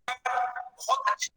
बहुत अच्छी।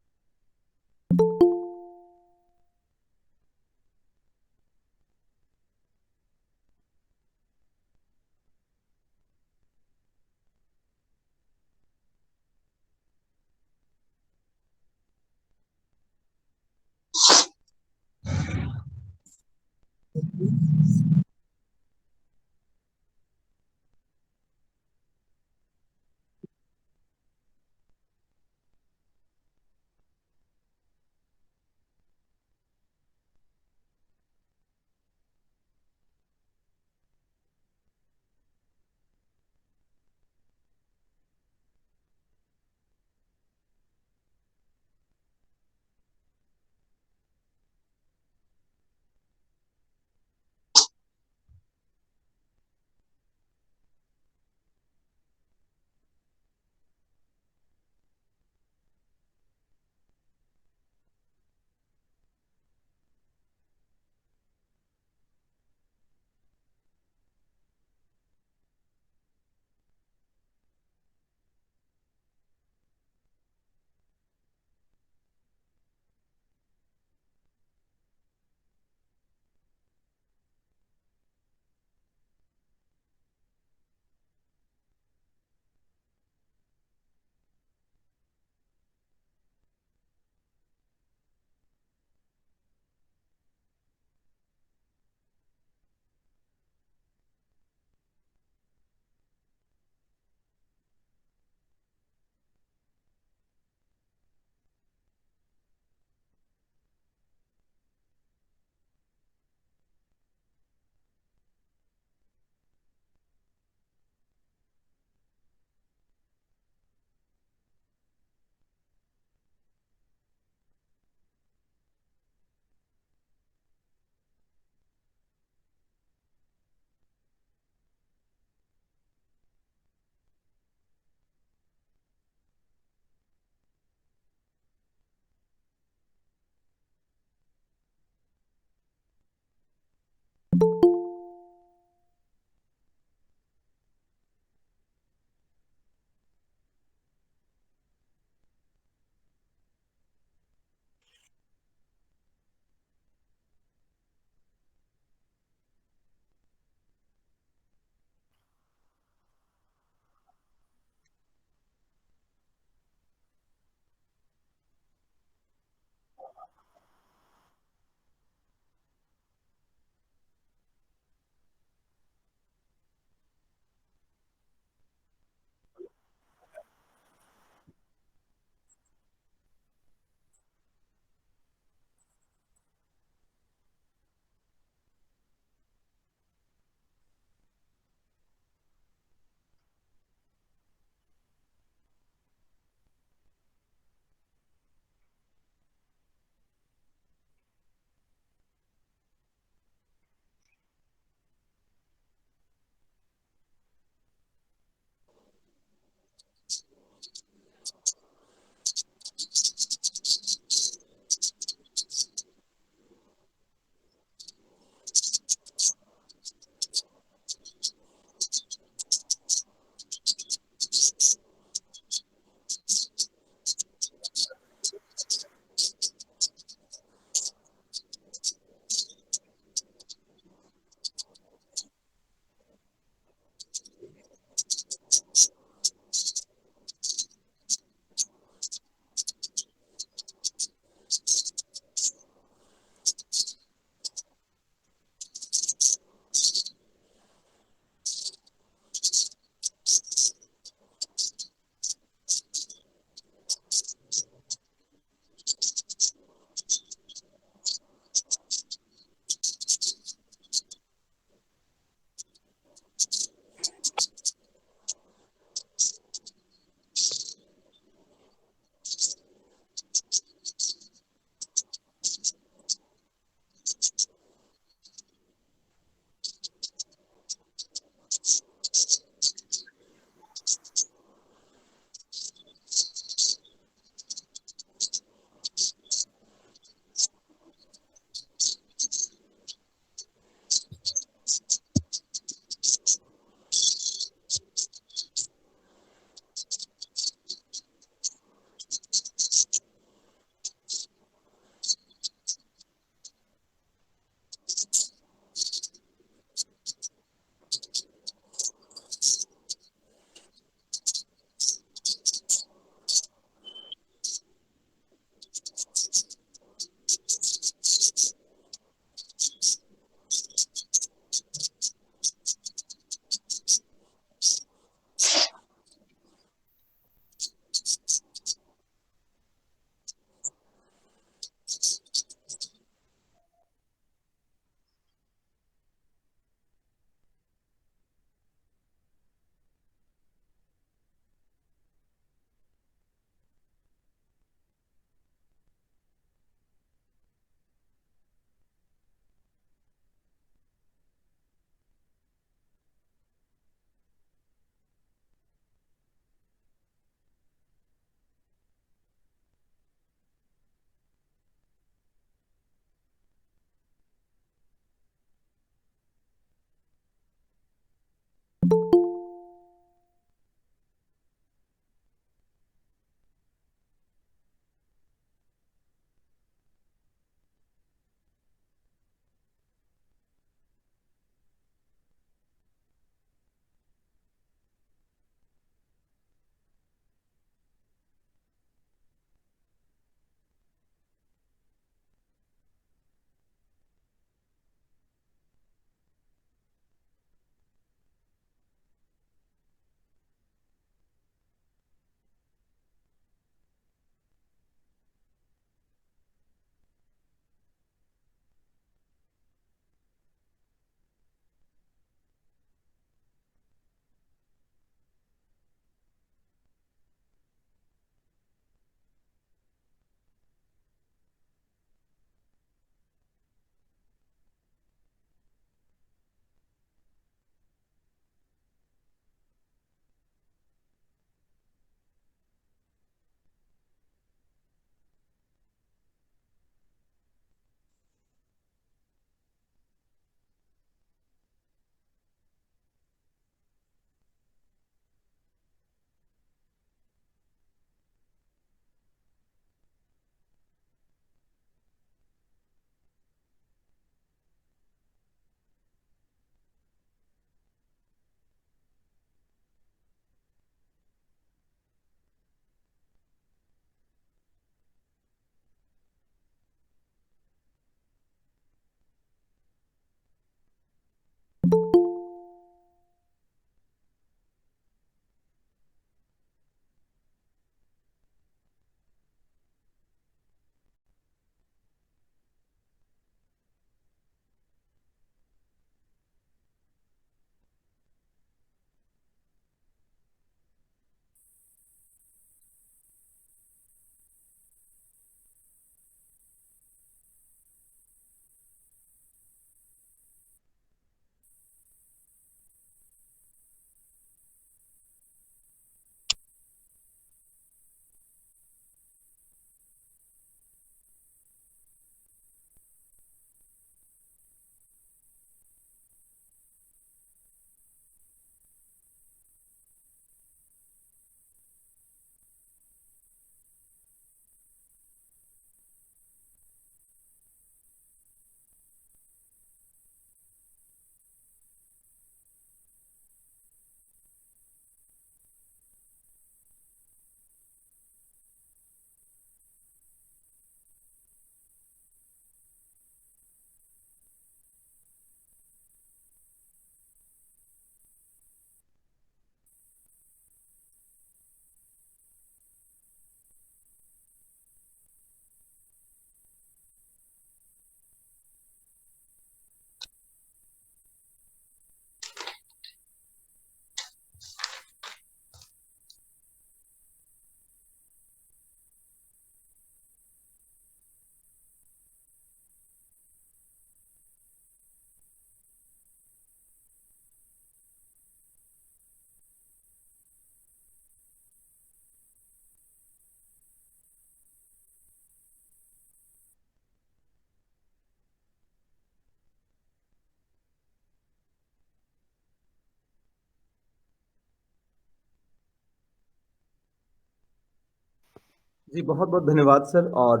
जी, बहुत-बहुत धन्यवाद सर। और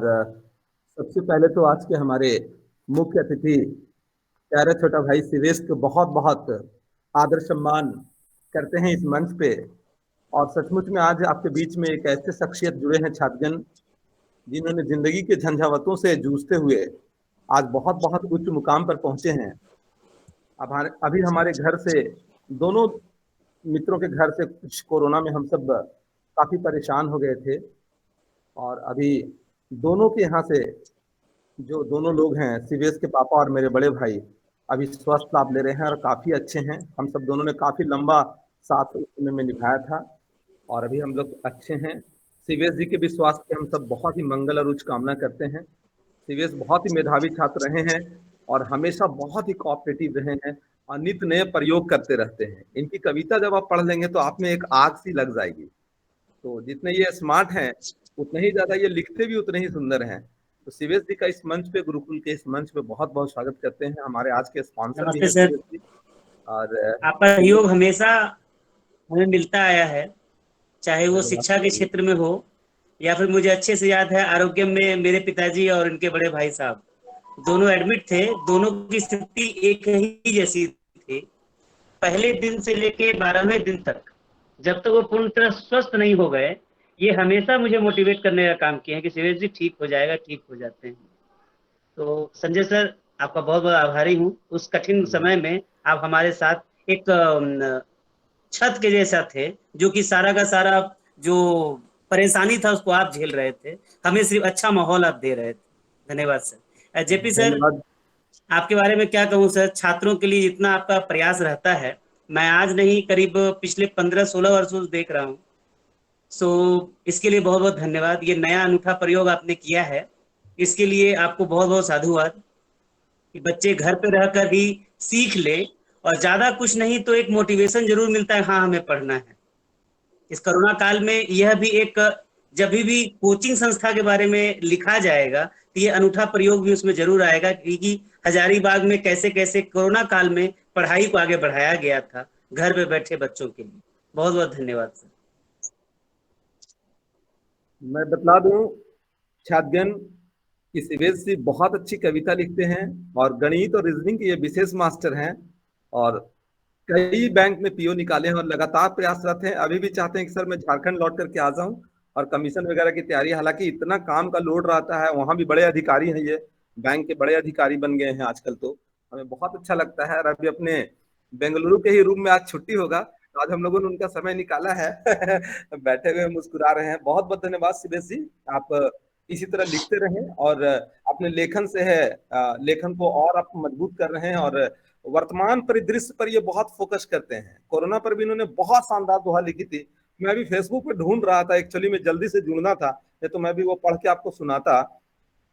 सबसे पहले तो आज के हमारे मुख्य अतिथि प्यारा छोटा भाई शिवेश को बहुत-बहुत आदर सम्मान करते हैं इस मंच पे। और सचमुच में आज आपके बीच में एक ऐसे शख्सियत जुड़े हैं छात्रगण, जिन्होंने ज़िंदगी के झंझावातों से जूझते हुए आज बहुत-बहुत उच्च मुकाम पर पहुँचे हैं। अब अभी हमारे घर से दोनों मित्रों के घर से कुछ कोरोना में हम सब काफ़ी परेशान हो गए थे। और अभी दोनों के यहाँ से जो दोनों लोग हैं, शिवेश के पापा और मेरे बड़े भाई, अभी स्वस्थ लाभ ले रहे हैं और काफ़ी अच्छे हैं। हम सब दोनों ने काफ़ी लंबा साथ उस समय में निभाया था और अभी हम लोग अच्छे हैं। शिवेश जी के भी स्वास्थ्य की हम सब बहुत ही मंगल और उच्च कामना करते हैं। शिवेश बहुत ही मेधावी छात्र रहे हैं और हमेशा बहुत ही कोऑपरेटिव रहे हैं और नित्य नए प्रयोग करते रहते हैं। इनकी कविता जब आप पढ़ लेंगे तो आप में एक आग सी लग जाएगी। तो जितने ये स्मार्ट हैं, उतने ही ज़्यादा ये लिखते भी उतने ही सुंदर हैं। तो शिवेश जी का इस मंच पे, गुरुकुल के इस मंच पे बहुत-बहुत स्वागत करते हैं। हमारे आज के स्पॉन्सर भी नमस्ते हैं सर। शिवेश जी। और आपका सहयोग हमेशा हमें मिलता आया है, चाहे वो धन्यवाद शिक्षा के सर। क्षेत्र में हो या फिर मुझे अच्छे से याद है आरोग्य में मेरे पिताजी और उनके बड़े भाई साहब दोनों एडमिट थे। दोनों की स्थिति एक ही जैसी थी। पहले दिन से लेके 12वें दिन तक, जब तक वो पूर्ण तरह स्वस्थ नहीं हो गए, ये हमेशा मुझे मोटिवेट करने का काम किए हैं कि सुरेश जी ठीक हो जाएगा, ठीक हो जाते हैं। तो संजय सर, आपका बहुत बहुत आभारी हूँ। उस कठिन जी, समय में आप हमारे साथ एक छत के जैसा थे, जो कि सारा का सारा जो परेशानी था उसको आप झेल रहे थे। हमें सिर्फ अच्छा माहौल आप दे रहे थे। धन्यवाद सर। जेपी सर, धन्यवाद। आपके बारे में क्या कहूँ सर, छात्रों के लिए जितना आपका प्रयास रहता है, मैं आज नहीं करीब पिछले 15-16 वर्षों से देख रहा हूँ। सो इसके लिए बहुत बहुत धन्यवाद। ये नया अनूठा प्रयोग आपने किया है, इसके लिए आपको बहुत बहुत साधुवाद। कि बच्चे घर पे रहकर ही सीख ले, और ज्यादा कुछ नहीं तो एक मोटिवेशन जरूर मिलता है, हाँ हमें पढ़ना है। इस कोरोना काल में यह भी एक, जब भी कोचिंग संस्था के बारे में लिखा जाएगा तो ये अनूठा प्रयोग भी उसमें जरूर आएगा, क्योंकि हजारीबाग में कैसे कैसे कोरोना काल में पढ़ाई को आगे बढ़ाया गया था घर पे बैठे बच्चों के लिए। बहुत बहुत धन्यवाद सर। मैं बतला दूं छात्रगण कि शिवेश जी बहुत अच्छी कविता लिखते हैं और गणित और रीजनिंग के ये विशेष मास्टर हैं। और कई बैंक में पीओ निकाले हैं और लगातार प्रयासरत हैं। अभी भी चाहते हैं कि सर मैं झारखंड लौट करके आ जाऊं और कमीशन वगैरह की तैयारी, हालांकि इतना काम का लोड रहता है, वहां भी बड़े अधिकारी हैं, ये बैंक के बड़े अधिकारी बन गए हैं आजकल। तो हमें बहुत अच्छा लगता है। और अभी अपने बेंगलुरु के ही रूम में आज छुट्टी होगा, तो आज हम लोगों ने उनका समय निकाला है। बैठे हुए मुस्कुरा रहे हैं। बहुत बहुत धन्यवाद शिवेश जी। आप इसी तरह लिखते रहें और अपने लेखन से है लेखन को और आप मजबूत कर रहे हैं। और वर्तमान परिदृश्य पर ये बहुत फोकस करते हैं। कोरोना पर भी इन्होंने बहुत शानदार दोहा लिखी थी। मैं भी फेसबुक पे ढूंढ रहा था, एक्चुअली में जल्दी से जुड़ना था, ये तो मैं भी वो पढ़ के आपको सुनाता।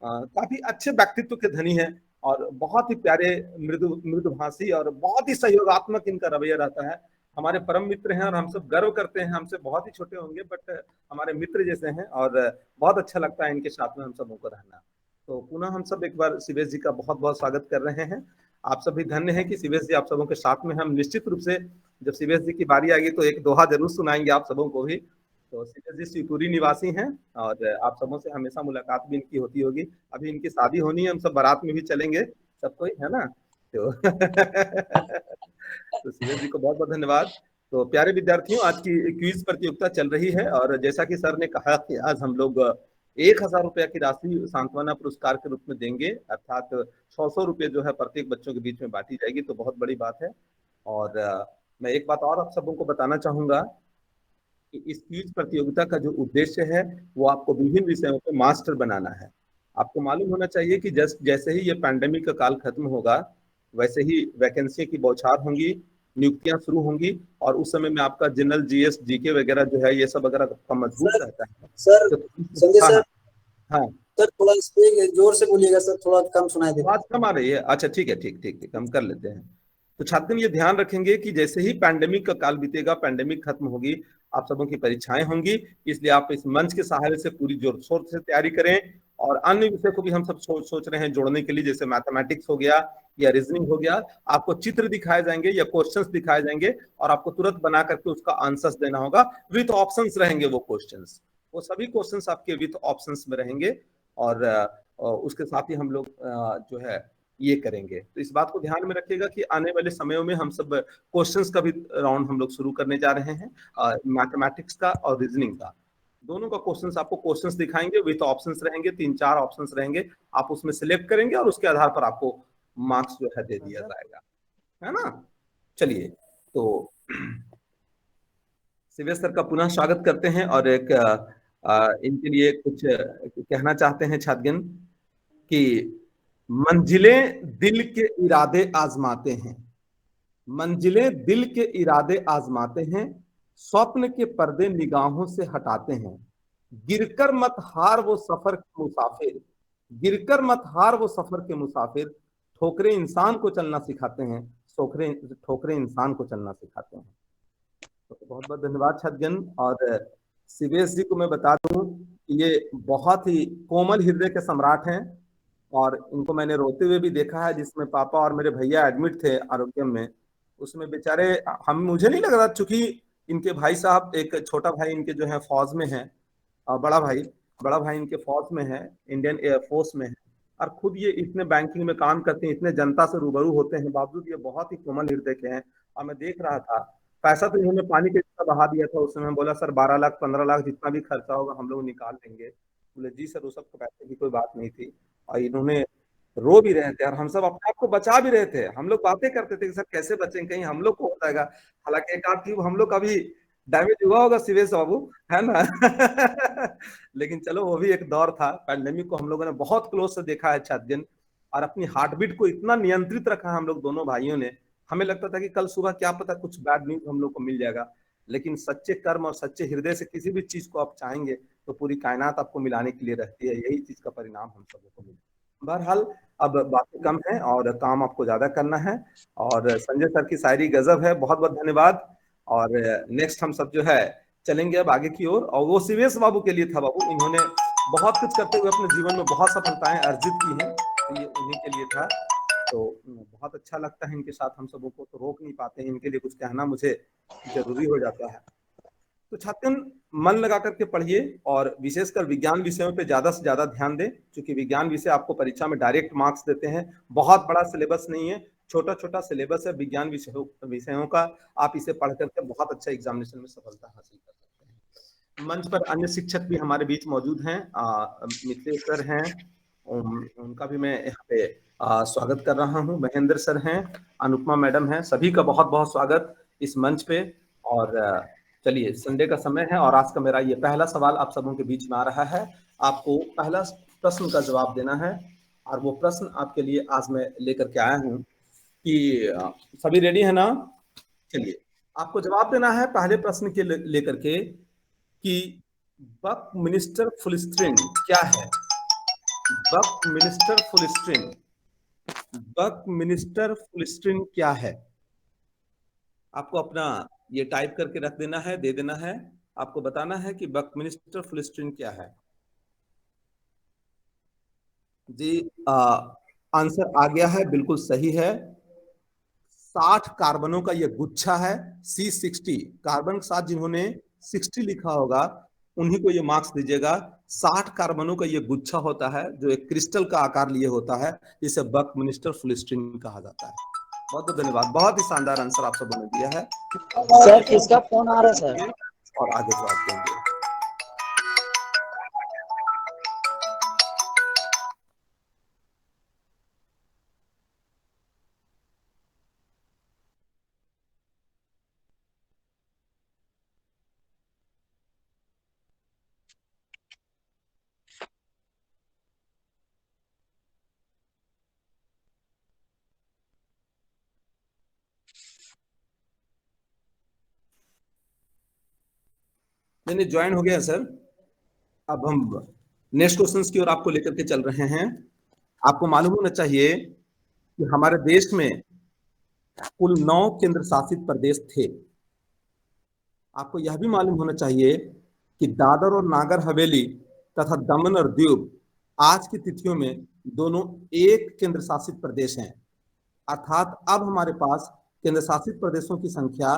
काफी अच्छे व्यक्तित्व के धनी हैं और बहुत ही प्यारे, मृदु मृदुभाषी और बहुत ही सहयोगात्मक इनका रवैया रहता है। हमारे परम मित्र हैं और हम सब गर्व करते हैं। हमसे बहुत ही छोटे होंगे बट हमारे मित्र जैसे हैं और बहुत अच्छा लगता है इनके साथ में हम सबों को रहना। तो पुनः हम सब एक बार शिवेश जी का बहुत बहुत स्वागत कर रहे हैं। आप सभी धन्य हैं कि शिवेश जी आप सबों के साथ में। हम निश्चित रूप से जब शिवेश जी की बारी आएगी तो एक दोहा जरूर सुनाएंगे आप सबों को भी। तो शिवेश जी शिवपुरी निवासी हैं और आप सबों से हमेशा मुलाकात भी इनकी होती होगी। अभी इनकी शादी होनी है, हम सब बारात में भी चलेंगे, सब कोई है ना। तो तो शिवेश जी को बहुत बहुत धन्यवाद। तो प्यारे विद्यार्थियों, आज की क्विज प्रतियोगिता चल रही है और जैसा कि सर ने कहा कि आज हम लोग 1,000 रुपया की राशि सांत्वना पुरस्कार के रूप में देंगे, अर्थात 100-100 रुपये जो है प्रत्येक बच्चों के बीच में बांटी जाएगी। तो बहुत बड़ी बात है। और मैं एक बात और आप सबों को बताना चाहूंगा कि इस क्विज प्रतियोगिता का जो उद्देश्य है वो आपको विभिन्न विषयों पे मास्टर बनाना है। आपको मालूम होना चाहिए कि जैसे ही ये पैंडेमिक का काल खत्म होगा, वैसे ही वैकेंसी की बौछार होंगी, नियुक्तियां शुरू होंगी और उस समय में आपका जनरल जीएस जीके वगैरह जो है ये सब अगर आपका मजबूत सर रहता है सर तो संजय हाँ हाँ सर हाँ। सर थोड़ा इस पे जोर से बोलिएगा सर, थोड़ा कम सुनाई दे रहा आवाज कम आ रही है? अच्छा ठीक है, ठीक ठीक ठीक, हम कर लेते हैं। तो छात्र ये ध्यान रखेंगे कि जैसे ही पैंडेमिक का काल बीतेगा, पैंडेमिक खत्म होगी, आप सबों की परीक्षाएं होंगी। इसलिए आप इस मंच के सहारे से पूरी जोर शोर से तैयारी करें। और अन्य विषय को भी हम सब सोच रहे हैं जोड़ने के लिए, जैसे मैथमेटिक्स हो गया या रीजनिंग हो गया। आपको चित्र दिखाए जाएंगे या क्वेश्चंस दिखाए जाएंगे और आपको तुरंत बना करके उसका आंसर्स देना होगा। विथ ऑप्शंस रहेंगे वो क्वेश्चंस। वो सभी क्वेश्चंस आपके विथ ऑप्शंस में रहेंगे और उसके साथ ही हम लोग जो है ये करेंगे। तो इस बात को ध्यान में रखिएगा कि आने वाले समयों में हम सब क्वेश्चंस का भी राउंड हम लोग शुरू करने जा रहे हैं, मैथमेटिक्स का और रीजनिंग का, दोनों का क्वेश्चंस आपको क्वेश्चंस दिखाएंगे, विथ ऑप्शंस रहेंगे, 3-4 ऑप्शंस रहेंगे, आप उसमें सिलेक्ट करेंगे और उसके आधार पर आपको मार्क्स जो है दे दिया जाएगा, है ना। चलिए, तो शिवेश सर का पुनः स्वागत करते हैं और एक इनके लिए कुछ कहना चाहते हैं छात्रगण कि मंजिलें दिल के इरादे आजमाते हैं, मंजिलें दिल के इरादे आजमाते हैं, स्वप्न के पर्दे निगाहों से हटाते हैं, गिरकर मत हार वो सफर के मुसाफिर, गिरकर मत हार वो सफर के मुसाफिर, ठोकरे इंसान को चलना सिखाते हैं, ठोकरे इंसान को चलना सिखाते हैं। तो बहुत बहुत धन्यवाद छात्रगण। और शिवेश जी को मैं बता दूं कि ये बहुत ही कोमल हृदय के सम्राट हैं और इनको मैंने रोते हुए भी देखा है, जिसमें पापा और मेरे भैया एडमिट थे आरोग्यम में, उसमें बेचारे मुझे नहीं लग रहा, चूंकि इनके भाई साहब, एक छोटा भाई इनके जो है फौज में है, और बड़ा भाई इनके फौज में है, इंडियन एयरफोर्स में है, और खुद ये इतने बैंकिंग में काम करते हैं, इतने जनता से रूबरू होते हैं, बावजूद ये बहुत ही कोमल हृदय के हैं। और मैं देख रहा था, पैसा तो इन्होंने पानी के जितना बहा दिया था उस समय, बोला सर 12 लाख 15 लाख जितना भी खर्चा होगा हम लोग निकाल लेंगे। बोले जी सर, वो सब पैसे की कोई बात नहीं थी। और इन्होंने रो भी रहे थे और हम सब अपने आप को बचा भी रहे थे, हम लोग बातें करते थे कि सर कैसे बचें, कहीं हम लोग को हो जाएगा। हालांकि एक आध ट्यूब हम लोग का भी डैमेज हुआ होगा शिवेश बाबू, है ना। लेकिन चलो, वो भी एक दौर था। पैंडेमिक को हम लोगों ने बहुत क्लोज से देखा है छात्रजन, और अपनी हार्ट बीट को इतना नियंत्रित रखा हम लोग दोनों भाइयों ने। हमें लगता था कि कल सुबह क्या पता कुछ बैड न्यूज हम लोग को मिल जाएगा, लेकिन सच्चे कर्म और सच्चे हृदय से किसी भी चीज को आप चाहेंगे तो पूरी कायनात आपको मिलाने के लिए रहती है। यही चीज का परिणाम हम सबको को मिला। बहरहाल, अब बातें कम है और काम आपको ज्यादा करना है। और संजय सर की शायरी गजब है, बहुत बहुत धन्यवाद। और नेक्स्ट हम सब जो है चलेंगे अब आगे की ओर, और वो शिवेश बाबू के लिए था। बाबू इन्होंने बहुत कुछ करते हुए अपने जीवन में बहुत सफलताएं अर्जित की हैं, तो ये उन्हीं के लिए था। तो बहुत अच्छा लगता है इनके साथ, हम सबों को तो रोक नहीं पाते हैं, इनके लिए कुछ कहना मुझे जरूरी हो जाता है। तो छात्रगण, मन लगा करके पढ़िए और विशेषकर विज्ञान विषयों पे ज्यादा से ज्यादा ध्यान दें, क्योंकि विज्ञान विषय आपको परीक्षा में डायरेक्ट मार्क्स देते हैं। बहुत बड़ा सिलेबस नहीं है, छोटा छोटा सिलेबस है विज्ञान विषयों का। आप इसे पढ़ करके बहुत अच्छा एग्जामिनेशन में सफलता हासिल कर सकते हैं। मंच पर अन्य शिक्षक भी हमारे बीच मौजूद हैं, मिथिलेश सर हैं, उनका भी मैं यहाँ पे स्वागत कर रहा हूँ। महेंद्र सर हैं, अनुपमा मैडम हैं, सभी का बहुत बहुत स्वागत इस मंच पे। और चलिए, संडे का समय है और आज का मेरा ये पहला सवाल आप सबों के बीच में आ रहा है। आपको पहला प्रश्न का जवाब देना है, और वो प्रश्न आपके लिए आज मैं लेकर के आया हूँ कि सभी रेडी है ना। चलिए, आपको जवाब देना है पहले प्रश्न के लेकर के कि बकमिंस्टर फुलस्ट्रिंग क्या है। बकमिंस्टर फुलस्ट्रिंग, बकमिंस्टर फुलस्ट्रिंग क्या है। आपको अपना ये टाइप करके रख देना है, दे देना है। आपको बताना है कि बकमिंस्टर फुलस्ट्रिंग क्या है। जी, आंसर आ गया है, बिल्कुल सही है। 60 कार्बनों का ये गुच्छा है, C60 कार्बन के साथ जिन्होंने 60 लिखा होगा उन्हीं को ये मार्क्स दीजिएगा। 60 कार्बनों का ये गुच्छा होता है जो एक क्रिस्टल का आकार लिए होता है, इसे बकमिंस्टर फुलस्ट्रिंग कहा जाता है। बहुत बहुत धन्यवाद, बहुत ही शानदार आंसर आप सबों ने दिया है। सर किसका फोन आ रहा है सर? और आगे जवाब देंगे। नहीं, ज्वाइन हो गया सर। अब हम नेक्स्ट क्वेश्चंस की ओर आपको लेकर के चल रहे हैं। आपको मालूम होना चाहिए कि हमारे देश में कुल 9 केंद्र शासित प्रदेश थे। आपको यह भी मालूम होना चाहिए कि दादर और नागर हवेली तथा दमन और दीव आज की तिथियों में दोनों एक केंद्र शासित प्रदेश हैं। अर्थात अब हमारे पास केंद्र शासित प्रदेशों की संख्या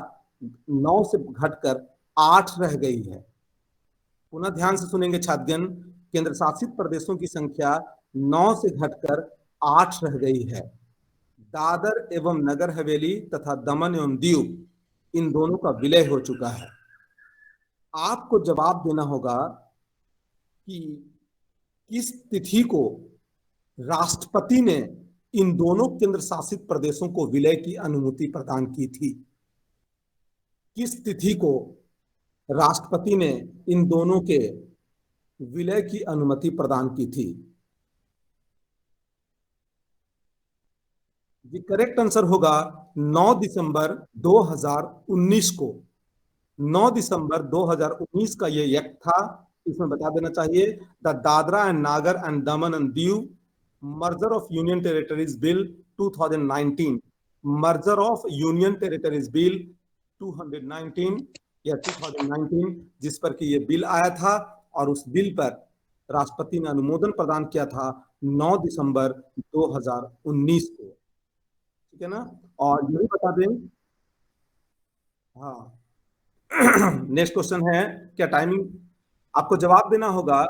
9 से घटकर 8 रह गई है। पुनः ध्यान से सुनेंगे छात्रगण, केंद्र शासित प्रदेशों की संख्या 9 से घटकर 8 रह गई है। दादर एवं नगर हवेली तथा दमन एवं दीव, इन दोनों का विलय हो चुका है। आपको जवाब देना होगा कि किस तिथि को राष्ट्रपति ने इन दोनों केंद्र शासित प्रदेशों को विलय की अनुमति प्रदान की थी। किस तिथि को राष्ट्रपति ने इन दोनों के विलय की अनुमति प्रदान की थी? जी, करेक्ट आंसर होगा 9 दिसंबर 2019 को। 9 दिसंबर 2019 का ये एक्ट था। इसमें बता देना चाहिए, द दादरा एंड नागर and Daman and Diu merger of union territories bill 2019, merger of union territories bill 219 या 2019, जिस पर कि ये बिल आया था और उस बिल पर राष्ट्रपति ने अनुमोदन प्रदान किया था 9 दिसंबर 2019 को। ठीक है ना? और ये भी बता दें, हाँ, नेक्स्ट क्वेश्चन है, क्या टाइमिंग आपको जवाब देना होगा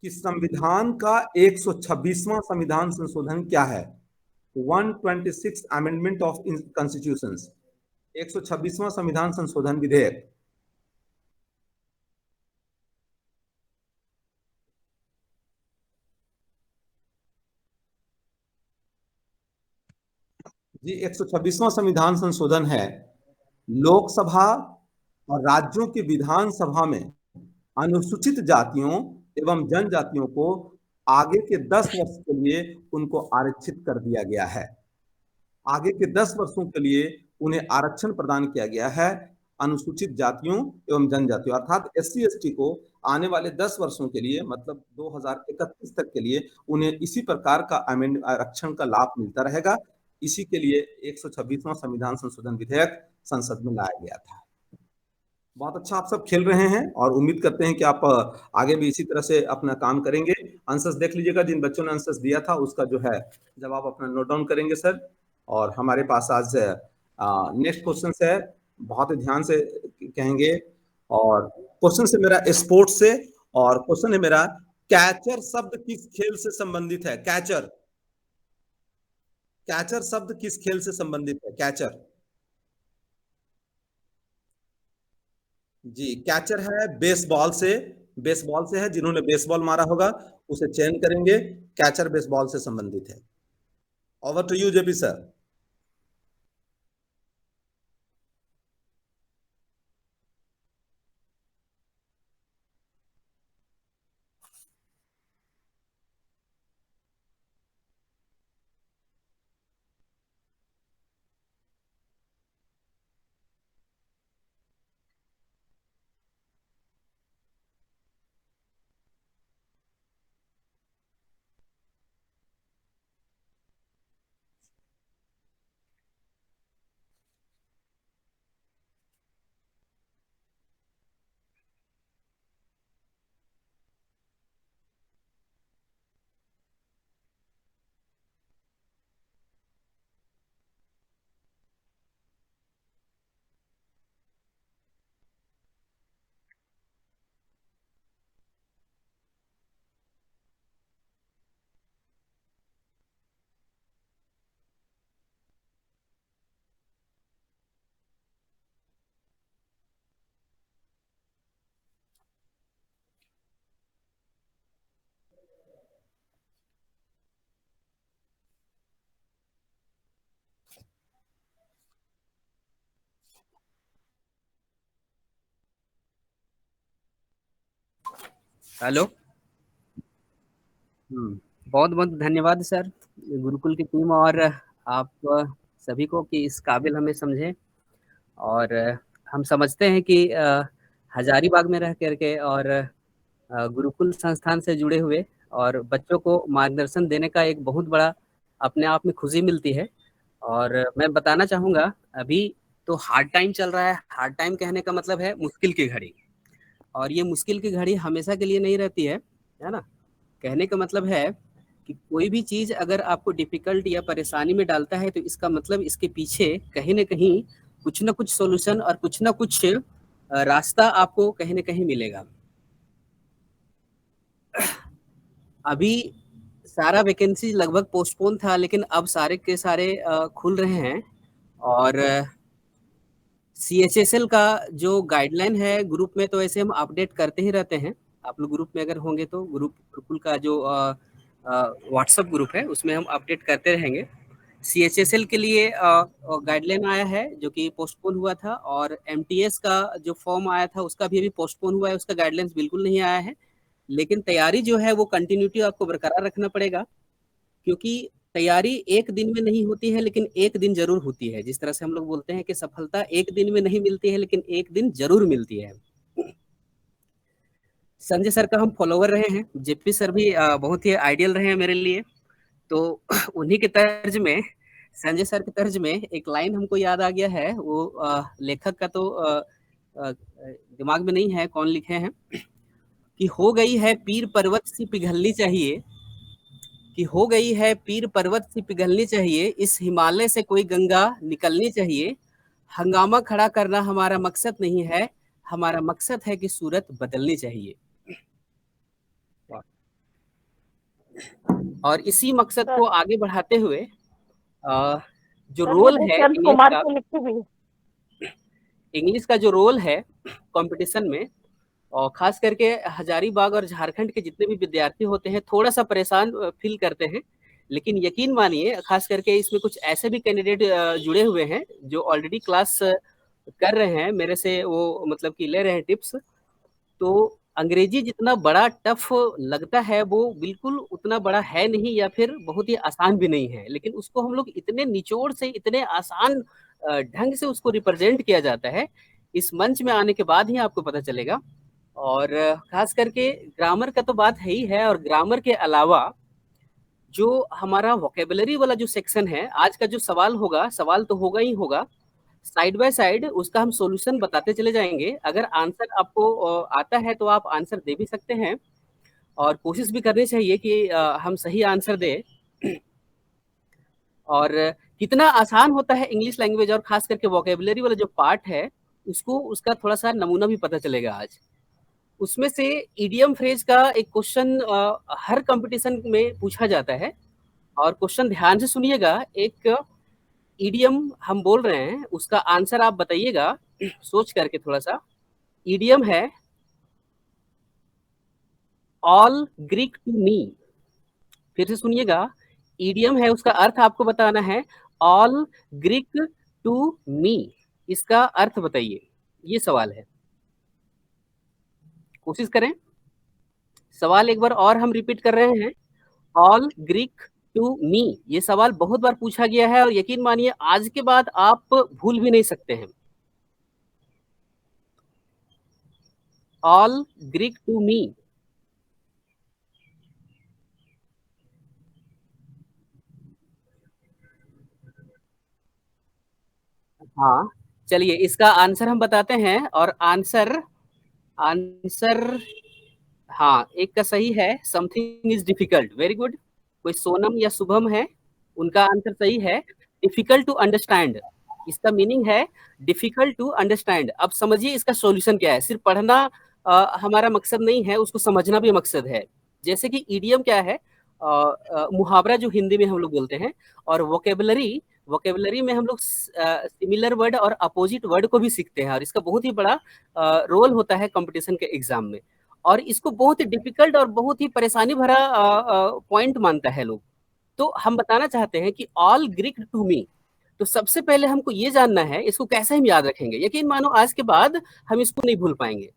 कि संविधान का 126वां संविधान संशोधन क्या है? 126 अमेंडमेंट ऑफ कॉन्स्टिट्यूशंस, 126वां संविधान संशोधन विधेयक। जी, 126वां संविधान संशोधन है, लोकसभा और राज्यों की विधानसभा में अनुसूचित जातियों एवं जनजातियों को आगे के 10 वर्ष के लिए उनको आरक्षित कर दिया गया है। आगे के 10 वर्षों के लिए उन्हें आरक्षण प्रदान किया गया है, अनुसूचित जातियों एवं जनजातियों, अर्थात SC ST को आने वाले 10 वर्षों के लिए, मतलब 2031 तक के लिए उन्हें इसी प्रकार का आरक्षण का लाभ मिलता रहेगा। इसी के लिए 126वां संविधान संशोधन विधेयक संसद में लाया गया था। बहुत अच्छा आप सब खेल रहे हैं और उम्मीद करते हैं कि आप आगे भी इसी तरह से अपना काम करेंगे। आंसर्स देख लीजिएगा, जिन बच्चों ने आंसर्स दिया था उसका जो है जवाब अपना नोट डाउन करेंगे सर। और हमारे पास आज नेक्स्ट क्वेश्चन है, बहुत ही ध्यान से कहेंगे। और क्वेश्चन से मेरा स्पोर्ट्स से, और क्वेश्चन है मेरा, कैचर शब्द किस खेल से संबंधित है? कैचर, कैचर शब्द किस खेल से संबंधित है? कैचर, जी कैचर है बेसबॉल से, बेसबॉल से है, जिन्होंने बेसबॉल मारा होगा उसे चयन करेंगे। कैचर बेसबॉल से संबंधित है। Over to you JP sir. Hello, बहुत बहुत धन्यवाद सर, गुरुकुल की टीम और आप सभी को कि इस काबिल हमें समझें। और हम समझते हैं कि हजारीबाग में रह करके और गुरुकुल संस्थान से जुड़े हुए और बच्चों को मार्गदर्शन देने का एक बहुत बड़ा अपने आप में खुशी मिलती है। और मैं बताना चाहूँगा, अभी तो हार्ड टाइम चल रहा है। हार्ड टाइम कहने का मतलब है मुश्किल की घड़ी, और ये मुश्किल की घड़ी हमेशा के लिए नहीं रहती है ना। कहने का मतलब है कि कोई भी चीज़ अगर आपको डिफिकल्ट या परेशानी में डालता है तो इसका मतलब इसके पीछे कहीं ना कुछ सोल्यूशन और कुछ ना कुछ रास्ता आपको कहीं ना कहीं मिलेगा। अभी सारा वैकेंसी लगभग पोस्टपोन था, लेकिन अब सारे के सारे खुल रहे हैं। और CHSL का जो गाइडलाइन है ग्रुप में, तो ऐसे हम अपडेट करते ही रहते हैं। आप लोग ग्रुप में अगर होंगे तो गुरुकुल का जो व्हाट्सएप ग्रुप है उसमें हम अपडेट करते रहेंगे। CHSL के लिए गाइडलाइन आया है जो कि पोस्टपोन हुआ था, और MTS का जो फॉर्म आया था उसका भी अभी पोस्टपोन हुआ है, उसका गाइडलाइंस बिल्कुल नहीं आया है। लेकिन तैयारी जो है वो कंटिन्यूटी आपको बरकरार रखना पड़ेगा, क्योंकि तैयारी एक दिन में नहीं होती है, लेकिन एक दिन जरूर होती है। जिस तरह से हम लोग बोलते हैं कि सफलता एक दिन में नहीं मिलती है, लेकिन एक दिन जरूर मिलती है। संजय सर का हम फॉलोवर रहे हैं, जेपी सर भी बहुत ही आइडियल रहे हैं मेरे लिए। तो उन्हीं के तर्ज में, संजय सर के तर्ज में एक लाइन हमको याद आ गया है। वो लेखक का तो दिमाग में नहीं है कौन लिखे हैं, कि हो गई है पीर पर्वत सी पिघलनी चाहिए, कि हो गई है पीर पर्वत सी पिघलनी चाहिए, इस हिमालय से कोई गंगा निकलनी चाहिए। हंगामा खड़ा करना हमारा मकसद नहीं है, हमारा मकसद है कि सूरत बदलनी चाहिए। और इसी मकसद को आगे बढ़ाते हुए जो रोल है इंग्लिश का जो रोल है कंपटीशन में, और खास करके हजारीबाग और झारखंड के जितने भी विद्यार्थी होते हैं थोड़ा सा परेशान फील करते हैं। लेकिन यकीन मानिए, खास करके इसमें कुछ ऐसे भी कैंडिडेट जुड़े हुए हैं जो ऑलरेडी क्लास कर रहे हैं मेरे से, वो मतलब कि ले रहे हैं टिप्स। तो अंग्रेजी जितना बड़ा टफ लगता है वो बिल्कुल उतना बड़ा है नहीं, या फिर बहुत ही आसान भी नहीं है, लेकिन उसको हम लोग इतने निचोड़ से, इतने आसान ढंग से उसको रिप्रेजेंट किया जाता है। इस मंच में आने के बाद ही आपको पता चलेगा। और खास करके ग्रामर का तो बात है ही है, और ग्रामर के अलावा जो हमारा वोकेबुलरी वाला जो सेक्शन है, आज का जो सवाल होगा, सवाल तो होगा ही होगा, साइड बाय साइड उसका हम सॉल्यूशन बताते चले जाएंगे। अगर आंसर आपको आता है तो आप आंसर दे भी सकते हैं, और कोशिश भी करनी चाहिए कि हम सही आंसर दें। और कितना आसान होता है इंग्लिश लैंग्वेज, और खास करके वोकेबुलरी वाला जो पार्ट है उसको, उसका थोड़ा सा नमूना भी पता चलेगा आज। उसमें से इडियम फ्रेज का एक क्वेश्चन हर कंपटीशन में पूछा जाता है, और क्वेश्चन ध्यान से सुनिएगा। एक इडियम हम बोल रहे हैं, उसका आंसर आप बताइएगा सोच करके थोड़ा सा। इडियम है ऑल ग्रीक टू मी। फिर से सुनिएगा, इडियम है, उसका अर्थ आपको बताना है ऑल ग्रीक टू मी। इसका अर्थ बताइए, ये सवाल है। कोशिश करें। सवाल एक बार और हम रिपीट कर रहे हैं, ऑल ग्रीक टू मी। ये सवाल बहुत बार पूछा गया है, और यकीन मानिए आज के बाद आप भूल भी नहीं सकते हैं। All Greek to me. हाँ, चलिए इसका आंसर हम बताते हैं। और आंसर हाँ, एक का सही है, something is difficult. Very good. कोई सोनम या शुभम है, उनका आंसर सही है, डिफिकल्ट टू अंडरस्टैंड। इसका मीनिंग है डिफिकल्ट टू अंडरस्टैंड। अब समझिए इसका सॉल्यूशन क्या है। सिर्फ पढ़ना हमारा मकसद नहीं है, उसको समझना भी मकसद है। जैसे कि इडियम क्या है, मुहावरा जो हिंदी में हम लोग बोलते हैं, और वोकेबुलरी में हम लोग सिमिलर वर्ड और अपोजिट वर्ड को भी सीखते हैं, और इसका बहुत ही बड़ा रोल होता है कंपटीशन के एग्जाम में। और इसको बहुत ही डिफिकल्ट और बहुत ही परेशानी भरा पॉइंट मानता है लोग। तो हम बताना चाहते हैं कि ऑल ग्रीक टू मी। तो सबसे पहले हमको ये जानना है इसको कैसे हम याद रखेंगे। यकीन मानो आज के बाद हम इसको नहीं भूल पाएंगे।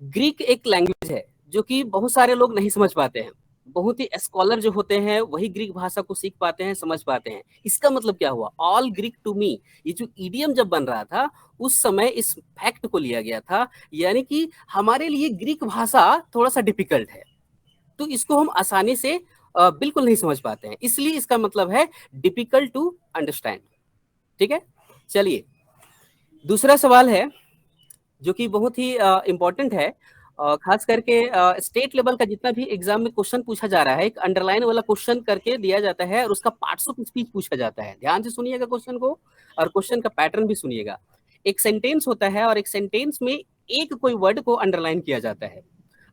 ग्रीक एक लैंग्वेज है जो कि बहुत सारे लोग नहीं समझ पाते हैं। बहुत ही स्कॉलर जो होते हैं वही ग्रीक भाषा को सीख पाते हैं, समझ पाते हैं। इसका मतलब क्या हुआ, ऑल ग्रीक टू मी। ये जो इडियम जब बन रहा था उस समय इस फैक्ट को लिया गया था, यानी कि हमारे लिए ग्रीक भाषा थोड़ा सा डिफिकल्ट है, तो इसको हम आसानी से बिल्कुल नहीं समझ पाते हैं, इसलिए इसका मतलब है डिफिकल्ट टू अंडरस्टैंड। ठीक है, चलिए दूसरा सवाल है जो कि बहुत ही इंपॉर्टेंट है। खास करके स्टेट लेवल का जितना भी एग्जाम में क्वेश्चन पूछा जा रहा है, एक अंडरलाइन वाला क्वेश्चन करके दिया जाता है, और उसका पार्ट्स ऑफ स्पीच पूछा जाता है। ध्यान से सुनिएगा क्वेश्चन को, और क्वेश्चन का पैटर्न भी सुनिएगा। एक सेंटेंस होता है, और एक सेंटेंस में एक कोई वर्ड को अंडरलाइन किया जाता है।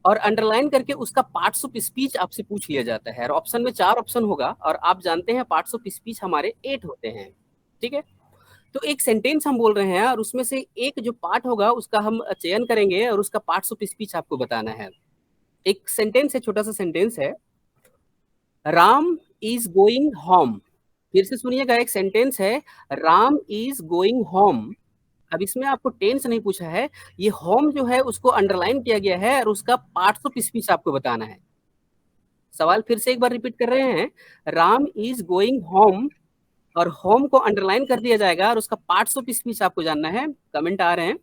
और अंडरलाइन करके उसका पार्ट्स ऑफ स्पीच आपसे पूछ लिया जाता है। और ऑप्शन में 4 ऑप्शन होगा और आप जानते हैं पार्ट्स ऑफ स्पीच हमारे 8 होते हैं, ठीक है। तो एक सेंटेंस हम बोल रहे हैं और उसमें से एक जो पार्ट होगा उसका हम चयन करेंगे और उसका पार्ट्स ऑफ स्पीच आपको बताना है। एक सेंटेंस है, छोटा सा सेंटेंस है, राम इज गोइंग होम। फिर से सुनिएगा, एक सेंटेंस है, राम इज गोइंग होम। अब इसमें आपको टेंस नहीं पूछा है, ये होम जो है उसको अंडरलाइन किया गया है और उसका पार्ट्स ऑफ स्पीच आपको बताना है। सवाल फिर से एक बार रिपीट कर रहे हैं, राम इज गोइंग होम और होम को अंडरलाइन कर दिया जाएगा और उसका पार्ट्स ऑफ स्पीच आपको जानना है। कमेंट आ रहे हैं।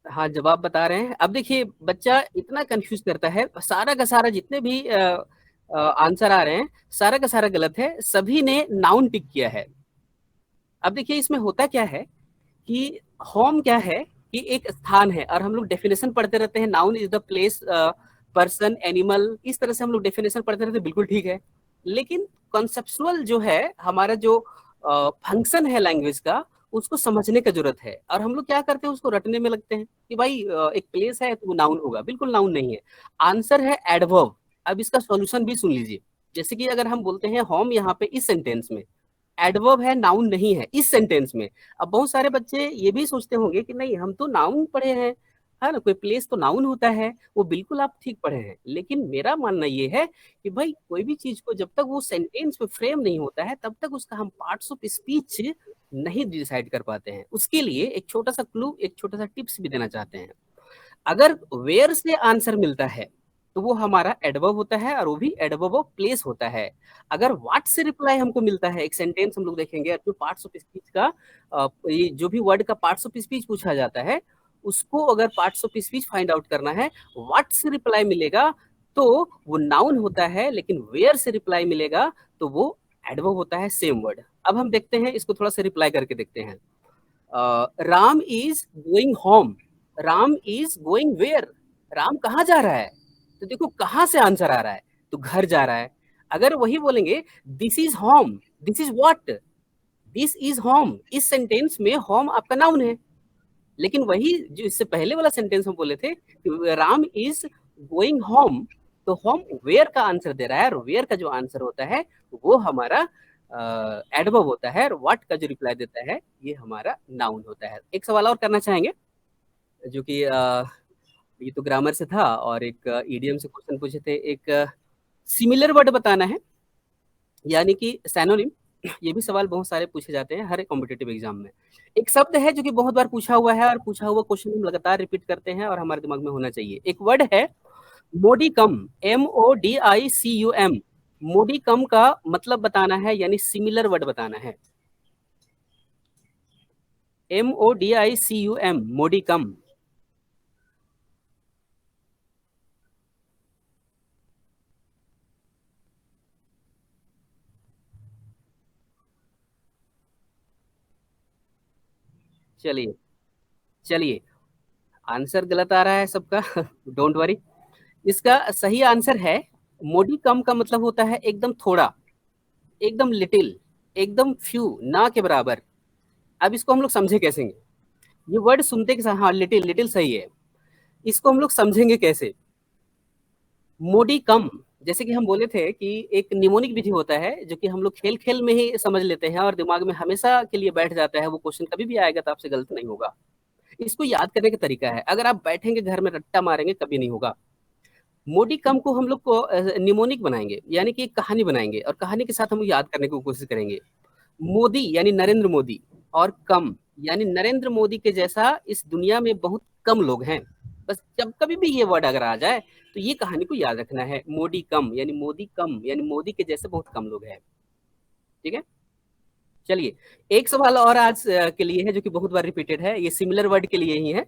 हाँ, जवाब बता रहे हैं। अब देखिए बच्चा इतना कंफ्यूज करता है, सारा का सारा जितने भी आंसर आ रहे हैं सारा का सारा गलत है, सभी ने नाउन टिक किया है। अब देखिए इसमें होता क्या है कि होम क्या है कि एक स्थान है और हम लोग डेफिनेशन पढ़ते रहते हैं, noun is the place, person, animal, इस तरह से हम लोग डेफिनेशन पढ़ते रहते हैं, बिल्कुल ठीक है। लेकिन कॉन्सेप्चुअल जो है हमारा जो फंक्शन है लैंग्वेज का, उसको समझने का जरूरत है। और हम लोग क्या करते हैं, उसको रटने में लगते हैं कि भाई एक प्लेस है तो वो नाउन होगा। बिल्कुल नाउन नहीं है, आंसर है एडवर्ब। अब इसका सॉल्यूशन भी सुन लीजिए। जैसे कि अगर हम बोलते हैं होम यहाँ पे इस सेंटेंस में, एडवर्ब है, नाउन नहीं है इस सेंटेंस में। अब बहुत सारे बच्चे ये भी सोचते होंगे कि नहीं हम तो नाउन पढ़े हैं, है ना, कोई प्लेस तो नाउन होता है। वो बिल्कुल आप ठीक पढ़े हैं, लेकिन मेरा मानना ये है कि भाई कोई भी चीज को जब तक वो सेंटेंस में फ्रेम नहीं होता है तब तक उसका हम पार्ट्स ऑफ स्पीच नहीं डिसाइड कर पाते हैं। उसके लिए एक छोटा सा क्लू, एक छोटा सा टिप्स भी देना चाहते हैं। अगर वेयर से आंसर मिलता है तो वो हमारा एडवर्ब होता है और वो भी एडवर्ब ऑफ प्लेस होता है। अगर व्हाट से रिप्लाई हमको मिलता है, एक सेंटेंस हम लोग देखेंगे जो पार्ट्स ऑफ स्पीच का ये जो भी वर्ड का पार्ट्स ऑफ स्पीच पूछा जाता है उसको अगर parts of speech find out करना है, व्हाट से रिप्लाई मिलेगा तो वो नाउन होता है, लेकिन वेयर से रिप्लाई मिलेगा तो वो एडवर्ब होता है, सेम वर्ड। अब हम देखते हैं इसको थोड़ा सा रिप्लाई करके देखते हैं। Ram is going home, Ram is going where, Ram कहाँ जा रहा है? तो देखो कहाँ से आंसर आ रहा है, तो घर जा रहा है। अगर वही बोलेंगे this is home, this is what, this is home, इस सेंटेंस में होम आपका नाउन है। लेकिन वही जो इससे पहले वाला सेंटेंस हम बोले थे कि राम इज गोइंग होम, तो होम वेयर का आंसर दे रहा है और वेयर का जो आंसर होता है वो हमारा एडवर्ब होता है और व्हाट का जो रिप्लाई देता है ये हमारा नाउन होता है। एक सवाल और करना चाहेंगे जो कि ये तो ग्रामर से था और एक ईडियम से क्वेश्चन पूछे थे। एक सिमिलर वर्ड बताना है यानी कि सैनोनिम। ये भी सवाल बहुत सारे पूछे जाते हैं हर एक कॉम्पिटिटिव एग्जाम में। एक शब्द है जो कि बहुत बार पूछा हुआ है और पूछा हुआ क्वेश्चन हम लगातार रिपीट करते हैं और हमारे दिमाग में होना चाहिए। एक वर्ड है मोडिकम, MODICUM। मोडिकम का मतलब बताना है यानी सिमिलर वर्ड बताना है। MODICUM, modicum. चलिए चलिए, आंसर गलत आ रहा है सबका, डोंट वरी। इसका सही आंसर है मोडिकम का मतलब होता है एकदम थोड़ा, एकदम लिटिल, एकदम फ्यू, ना के बराबर। अब इसको हम लोग समझे कैसे? ये वर्ड सुनते के साथ, हाँ लिटिल, लिटिल सही है। इसको हम लोग समझेंगे कैसे? मोडिकम, जैसे कि हम बोले थे कि एक निमोनिक विधि होता है जो कि हम लोग खेल खेल में ही समझ लेते हैं और दिमाग में हमेशा के लिए बैठ जाता है। वो क्वेश्चन कभी भी आएगा तो आपसे गलत नहीं होगा। इसको याद करने का तरीका है, अगर आप बैठेंगे घर में रट्टा मारेंगे कभी नहीं होगा। मोडिकम को हम लोग को निमोनिक बनाएंगे यानी कि एक कहानी बनाएंगे और कहानी के साथ हम याद करने की कोशिश करेंगे। मोदी यानी नरेंद्र मोदी और कम यानी नरेंद्र मोदी के जैसा इस दुनिया में बहुत कम लोग हैं। बस जब कभी भी ये वर्ड अगर आ जाए तो ये कहानी को याद रखना है, मोदी कम यानी मोदी के जैसे बहुत कम लोग हैं। ठीक है, चलिए एक सवाल और आज के लिए है जो कि बहुत बार रिपीटेड है, ये सिमिलर वर्ड के लिए ही है।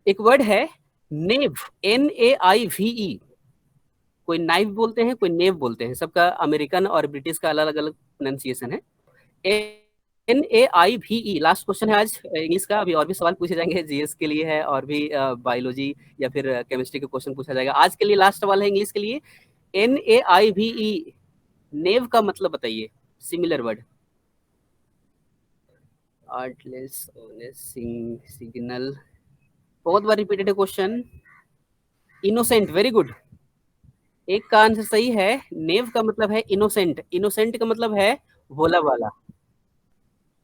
एक वर्ड है नेव, NAIVE। कोई नाइव बोलते हैं, कोई नेव बोलते हैं, सबका अमेरिकन और ब्रिटिश का अलग अलग प्रोनाउंसिएशन है। NAIVE लास्ट क्वेश्चन है आज इंग्लिश का। अभी और भी सवाल पूछे जाएंगे, GS के लिए है और भी बायोलॉजी या फिर केमिस्ट्री के क्वेश्चन पूछा जाएगा। आज के लिए लास्ट सवाल है इंग्लिश के लिए, NAIVE नेव का मतलब बताइए, सिमिलर वर्ड। आर्टलेस सिग्नल, बहुत बार रिपीटेड है क्वेश्चन। Innocent, very good. एक का आंसर सही है। नेव का मतलब है इनोसेंट, इनोसेंट का मतलब है भोला वाला।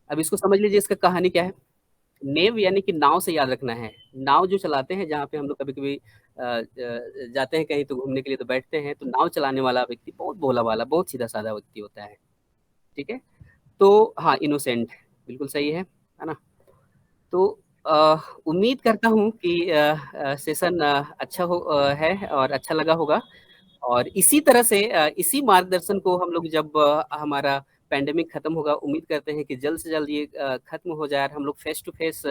अब इसको समझ लीजिए, इसका कहानी क्या है। नेव यानी कि नाव से याद रखना है। नाव जो चलाते हैं, जहाँ पे हम लोग कभी कभी जाते हैं कहीं तो घूमने के लिए, तो बैठते हैं, तो नाव चलाने वाला व्यक्ति बहुत भोला वाला, बहुत सीधा साधा व्यक्ति होता है। ठीक है, तो हाँ, इनोसेंट बिल्कुल सही है ना। तो उम्मीद करता हूँ कि सेशन अच्छा है और अच्छा लगा होगा। और इसी तरह से इसी मार्गदर्शन को हम लोग, जब हमारा पैंडेमिक खत्म होगा, उम्मीद करते हैं कि जल्द से जल्द ये खत्म हो जाए और हम लोग फेस टू फेस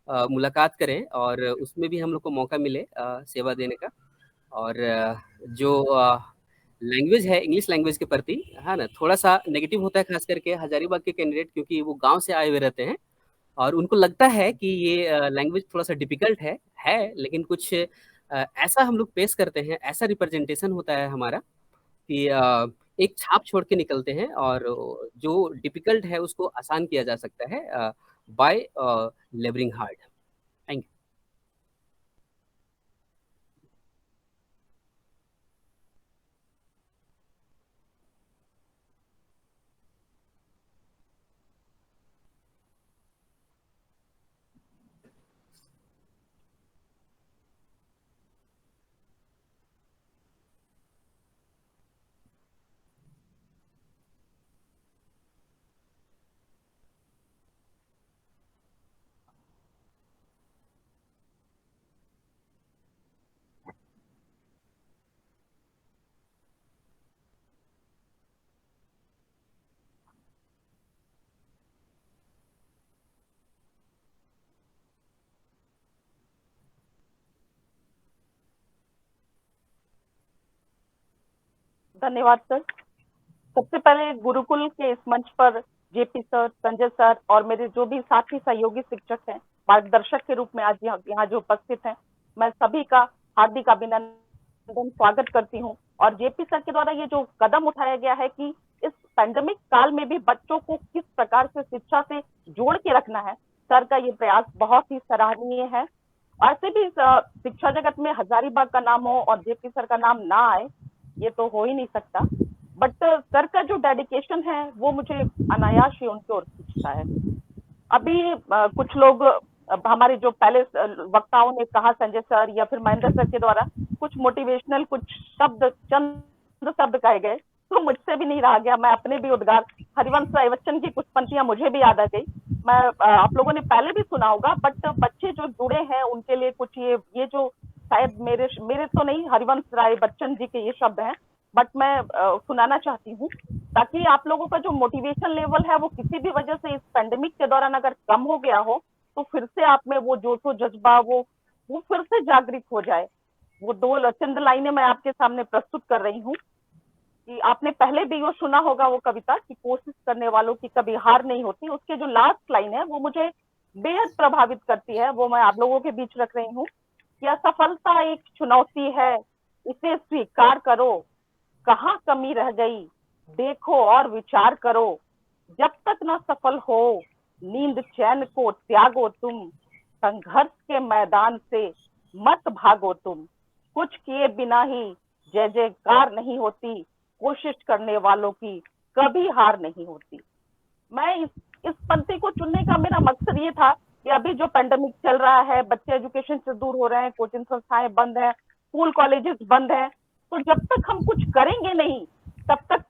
मुलाकात करें, और उसमें भी हम लोग को मौका मिले सेवा देने का। और जो लैंग्वेज है, इंग्लिश लैंग्वेज के प्रति, है ना, थोड़ा सा नेगेटिव होता है, खास करके हजारीबाग के कैंडिडेट, क्योंकि वो गांव से आए हुए रहते हैं और उनको लगता है कि ये लैंग्वेज थोड़ा सा डिफिकल्ट है, लेकिन कुछ ऐसा हम लोग पेश करते हैं, ऐसा रिप्रेजेंटेशन होता है हमारा कि एक छाप छोड़ के निकलते हैं, और जो डिफिकल्ट है उसको आसान किया जा सकता है by labouring hard. Thank you. धन्यवाद सर। सबसे पहले गुरुकुल के इस मंच पर जेपी सर, संजय सर और मेरे जो भी साथी सहयोगी शिक्षक हैं, मार्गदर्शक के रूप में आज यहाँ जो उपस्थित हैं, मैं सभी का हार्दिक अभिनंदन स्वागत करती हूँ। और जेपी सर के द्वारा ये जो कदम उठाया गया है कि इस पैंडेमिक काल में भी बच्चों को किस प्रकार से शिक्षा से जोड़ के रखना है, सर का ये प्रयास बहुत ही सराहनीय है। ऐसे भी शिक्षा जगत में हजारीबाग का नाम हो और जेपी सर का नाम ना आए, ये तो हो ही नहीं सकता। बट सर का जो डेडिकेशन है वो मुझे अनायास ही उनकी ओर खींचता है। अभी कुछ लोग हमारे जो पहले वक्ताओं ने कहा, संजय सर या फिर महेंद्र सर के द्वारा कुछ मोटिवेशनल कुछ शब्द, चंद शब्द कहे गए, तो मुझसे भी नहीं रहा गया, मैं अपने भी उद्गार, हरिवंश राय बच्चन की कुछ पंक्तियां मुझे भी याद आ गई। मैं आप लोगों ने पहले भी सुना होगा, बट बच्चे जो जुड़े हैं उनके लिए कुछ ये जो शायद मेरे तो नहीं, हरिवंश राय बच्चन जी के ये शब्द हैं, बट मैं सुनाना चाहती हूँ, ताकि आप लोगों का जो मोटिवेशन लेवल है वो किसी भी वजह से इस पेंडेमिक के दौरान अगर कम हो गया हो, तो फिर से आप में वो जोशो जज्बा वो फिर से जागृत हो जाए। वो दो चंद लाइनें मैं आपके सामने प्रस्तुत कर रही हूँ कि आपने पहले भी वो सुना होगा वो कविता कि कोशिश करने वालों की कभी हार नहीं होती। उसके जो लास्ट लाइन है वो मुझे बेहद प्रभावित करती है, वो मैं आप लोगों के बीच रख रही हूँ कि असफलता एक चुनौती है, इसे स्वीकार करो, कहाँ कमी रह गई देखो और विचार करो, जब तक न सफल हो नींद चैन को त्यागो तुम, संघर्ष के मैदान से मत भागो तुम, कुछ किए बिना ही जय जयकार नहीं होती, कोशिश करने वालों की कभी हार नहीं होती। मैं इस पंक्ति को चुनने का मेरा मकसद ये था कि अभी जो पेंडेमिक चल रहा है, बच्चे एजुकेशन से दूर हो रहे हैं, कोचिंग संस्थाएं बंद हैं, स्कूल कॉलेजेस बंद हैं, तो जब तक हम कुछ करेंगे नहीं तब तक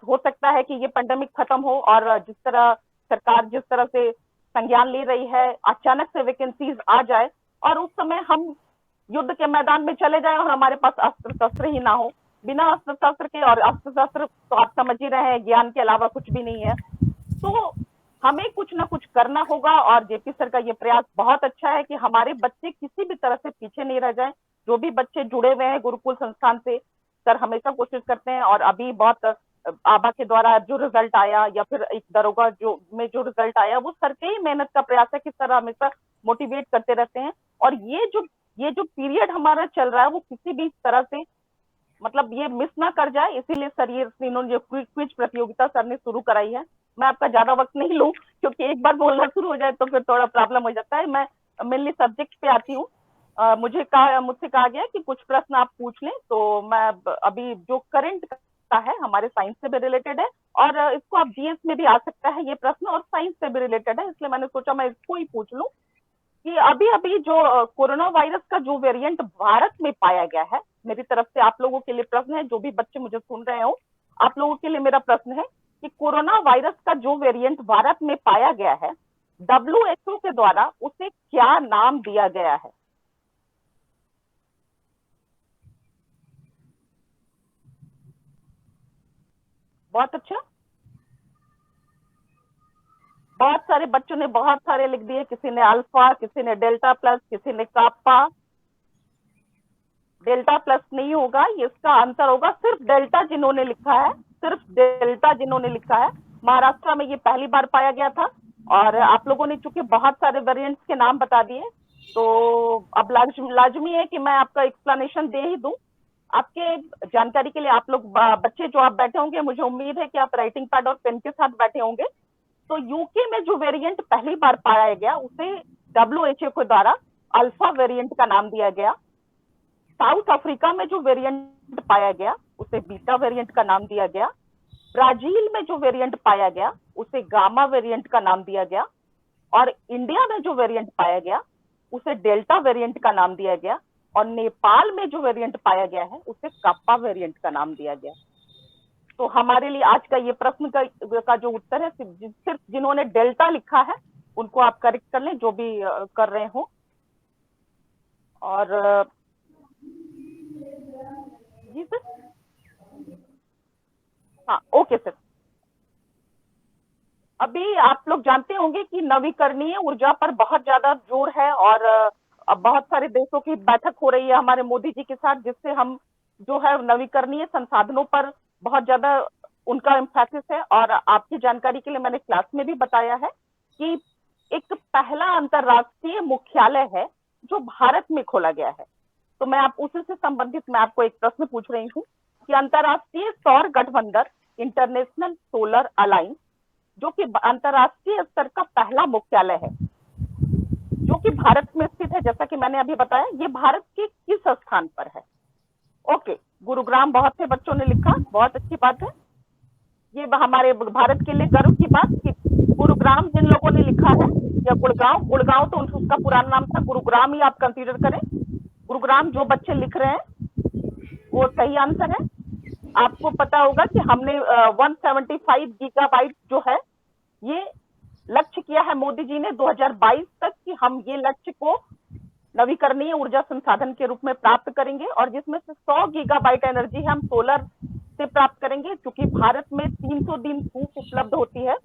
हो सकता है कि ये पेंडेमिक खत्म हो और जिस तरह सरकार जिस तरह से संज्ञान ले रही है, अचानक से वैकेंसीज आ जाए और उस समय हम युद्ध के मैदान में चले जाएं और हमारे पास अस्त्र शस्त्र ही ना हो। बिना अस्त्र शस्त्र के, और अस्त्र शस्त्र तो आप समझ ही रहे हैं ज्ञान के अलावा कुछ भी नहीं है, तो हमें कुछ ना कुछ करना होगा। और जेपी सर का ये प्रयास बहुत अच्छा है कि हमारे बच्चे किसी भी तरह से पीछे नहीं रह जाएं। जो भी बच्चे जुड़े हुए हैं गुरुकुल संस्थान से, सर हमेशा कोशिश करते हैं, और अभी बहुत आभा के द्वारा जो रिजल्ट आया या फिर एक दरोगा जो रिजल्ट आया, वो सर के ही मेहनत का प्रयास है कि सर हमेशा मोटिवेट करते रहते हैं। और ये जो पीरियड हमारा चल रहा है वो किसी भी तरह से मतलब ये मिस ना कर जाए, इसीलिए सर ये इन्होंने जो क्विज प्रतियोगिता सर ने शुरू कराई है। मैं आपका ज्यादा वक्त नहीं लूं, क्योंकि एक बार बोलना शुरू हो जाए तो फिर थोड़ा प्रॉब्लम हो जाता है। मैं मेनली सब्जेक्ट पे आती हूँ। मुझसे कहा गया कि कुछ प्रश्न आप पूछ लें, तो मैं अभी जो करंट का है हमारे साइंस से भी रिलेटेड है, और इसको आप जीएस में भी आ सकता है ये प्रश्न, और साइंस से भी रिलेटेड है, इसलिए मैंने सोचा मैं इसको ही पूछ लूं कि अभी अभी जो कोरोना वायरस का जो वेरिएंट भारत में पाया गया है, मेरी तरफ से आप लोगों के लिए प्रश्न है, जो भी बच्चे मुझे सुन रहे हो, आप लोगों के लिए मेरा प्रश्न है कि कोरोना वायरस का जो वेरिएंट भारत में पाया गया है, WHO के द्वारा उसे क्या नाम दिया गया है? बहुत अच्छा, बहुत सारे बच्चों ने बहुत सारे लिख दिए, किसी ने अल्फा, किसी ने डेल्टा प्लस, किसी ने कापा। डेल्टा प्लस नहीं होगा, इसका आंसर होगा सिर्फ डेल्टा जिन्होंने लिखा है, सिर्फ डेल्टा जिन्होंने लिखा है। महाराष्ट्र में ये पहली बार पाया गया था, और आप लोगों ने चूंकि बहुत सारे वेरिएंट्स के नाम बता दिए, तो अब लाजमी है कि मैं आपका एक्सप्लेनेशन दे ही दूं। आपके जानकारी के लिए, आप लोग बच्चे जो आप बैठे होंगे, मुझे उम्मीद है कि आप राइटिंग पैड और पेन के साथ बैठे होंगे। तो यूके में जो वेरिएंट पहली बार पाया गया, उसे WHO के द्वारा अल्फा वेरिएंट का नाम दिया गया। साउथ अफ्रीका में जो वेरिएंट पाया गया, उसे बीटा वेरिएंट का नाम दिया गया। ब्राजील में जो वेरिएंट पाया गया, उसे गामा वेरिएंट का नाम दिया गया। और इंडिया में जो वेरिएंट पाया गया, उसे डेल्टा वेरिएंट का नाम दिया गया। और नेपाल में जो वेरिएंट पाया गया है, उसे कापा वेरिएंट का नाम दिया गया। तो हमारे लिए आज का ये प्रश्न का जो उत्तर है, सिर्फ जिन्होंने डेल्टा लिखा है उनको आप करेक्ट कर लें, जो भी कर रहे हो। और जी सर, हाँ ओके सर। अभी आप लोग जानते होंगे कि नवीकरणीय ऊर्जा पर बहुत ज्यादा जोर है, और अब बहुत सारे देशों की बैठक हो रही है हमारे मोदी जी के साथ, जिससे हम जो है नवीकरणीय संसाधनों पर बहुत ज्यादा उनका एम्फेसिस है। और आपकी जानकारी के लिए मैंने क्लास में भी बताया है कि एक पहला अंतरराष्ट्रीय मुख्यालय है जो भारत में खोला गया है। तो मैं आप उसी से संबंधित मैं आपको एक प्रश्न पूछ रही हूँ कि अंतरराष्ट्रीय सौर गठबंधन, इंटरनेशनल सोलर अलायंस, जो कि अंतरराष्ट्रीय स्तर का पहला मुख्यालय है, जो कि भारत में स्थित है, जैसा कि मैंने अभी बताया, ये भारत के किस स्थान पर है? ओके, गुरुग्राम बहुत से बच्चों ने लिखा, बहुत अच्छी बात है। ये हमारे भारत के लिए गर्व की बात कि गुरुग्राम जिन लोगों ने लिखा है, या गुड़गांव तो उसका पुराना नाम था, गुरुग्राम ही आप कंसीडर करें। गुरुग्राम जो बच्चे लिख रहे हैं वो सही आंसर है। आपको पता होगा कि हमने 175 गीगाबाइट जो है ये लक्ष्य किया है मोदी जी ने 2022 तक, कि हम ये लक्ष्य को नवीकरणीय ऊर्जा संसाधन के रूप में प्राप्त करेंगे, और जिसमें से 100 गीगाबाइट एनर्जी हम सोलर से प्राप्त करेंगे। क्योंकि भारत में 300 दिन धूप उपलब्ध होती है,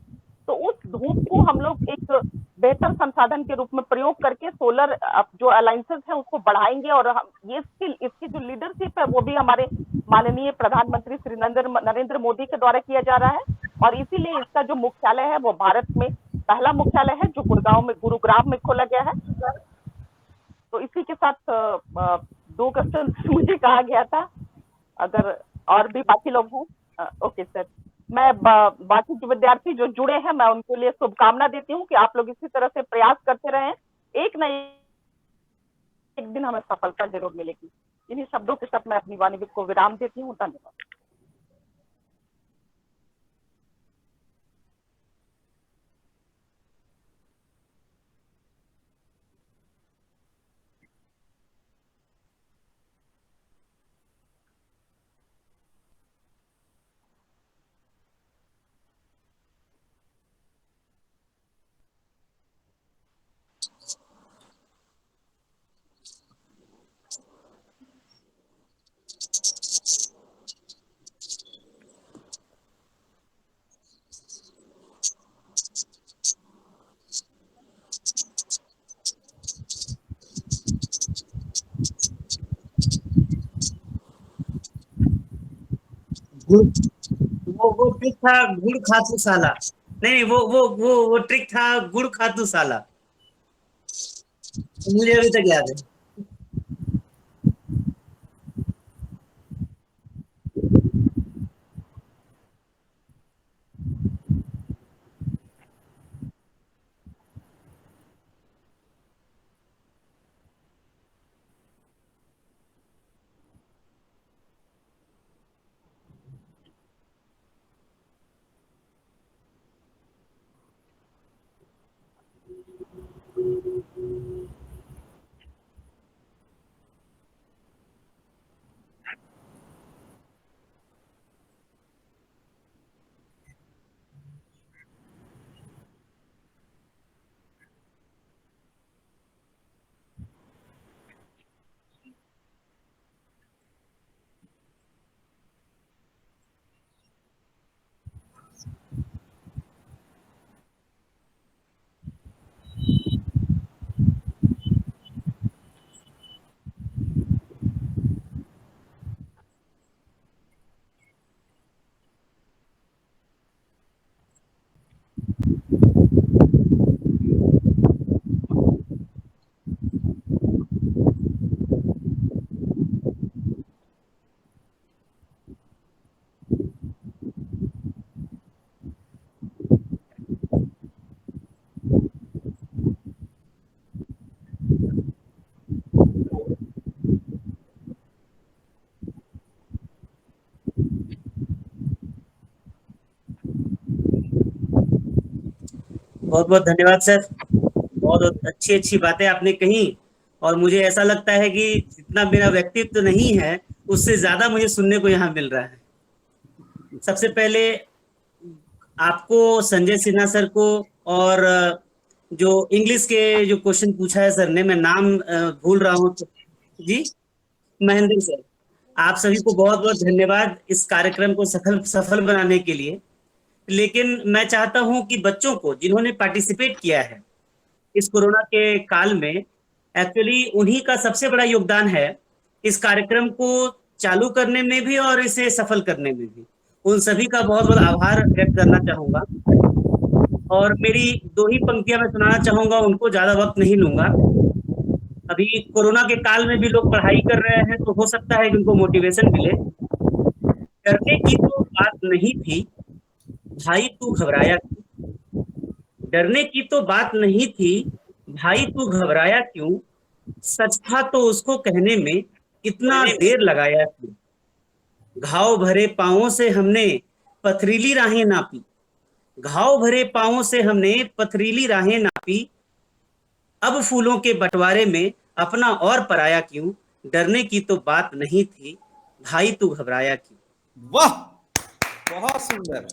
तो उस धूप को हम लोग एक बेहतर संसाधन के रूप में प्रयोग करके सोलर जो अलायंसेस है उसको बढ़ाएंगे। और ये इसकी जो लीडरशिप है वो भी हमारे माननीय प्रधानमंत्री श्री नरेंद्र मोदी के द्वारा किया जा रहा है, और इसीलिए इसका जो मुख्यालय है वो भारत में पहला मुख्यालय है, जो गुरुग्राम में खोला गया है। तो इसी के साथ 2 क्वेश्चन मुझे कहा गया था, अगर और भी बाकी लोग हैं। ओके सर, मैं बाकी जो विद्यार्थी जो जुड़े हैं, मैं उनके लिए शुभकामना देती हूँ कि आप लोग इसी तरह से प्रयास करते रहें, एक न एक दिन हमें सफलता जरूर मिलेगी। इन्हीं शब्दों के साथ मैं अपनी वाणी को विराम देती हूँ। धन्यवाद। वो ट्रिक था गुड़ खातू साला। नहीं, वो ट्रिक था गुड़ खातू साला, मुझे अभी तक याद है। बहुत बहुत धन्यवाद सर, बहुत अच्छी अच्छी बातें आपने कही। और मुझे ऐसा लगता है कि जितना मेरा व्यक्तित्व नहीं है उससे ज्यादा मुझे सुनने को यहाँ मिल रहा है। सबसे पहले आपको, संजय सिन्हा सर को, और जो इंग्लिश के जो क्वेश्चन पूछा है सर ने, मैं नाम भूल रहा हूँ जी, महेंद्र सर, आप सभी को बहुत बहुत धन्यवाद इस कार्यक्रम को सफल बनाने के लिए। लेकिन मैं चाहता हूं कि बच्चों को, जिन्होंने पार्टिसिपेट किया है इस कोरोना के काल में, एक्चुअली उन्हीं का सबसे बड़ा योगदान है इस कार्यक्रम को चालू करने में भी और इसे सफल करने में भी। उन सभी का बहुत बहुत आभार व्यक्त करना चाहूंगा। और मेरी 2 ही पंक्तियां मैं सुनाना चाहूंगा, उनको ज्यादा वक्त नहीं लूंगा। अभी कोरोना के काल में भी लोग पढ़ाई कर रहे हैं, तो हो सकता है कि उनको मोटिवेशन मिले। डरने की तो बात नहीं थी, भाई तू घबराया क्यों? डरने की तो बात नहीं थी, भाई तू घबराया क्यों? सच था तो उसको कहने में इतना देर लगाया क्यों? घाव भरे पांवों से हमने पथरीली राहें नापी, घाव भरे पांवों से हमने पथरीली राहें नापी। अब फूलों के बंटवारे में अपना और पराया क्यों? डरने की तो बात नहीं थी, भाई तू घबराया क्यों? वाह, बहुत सुंदर।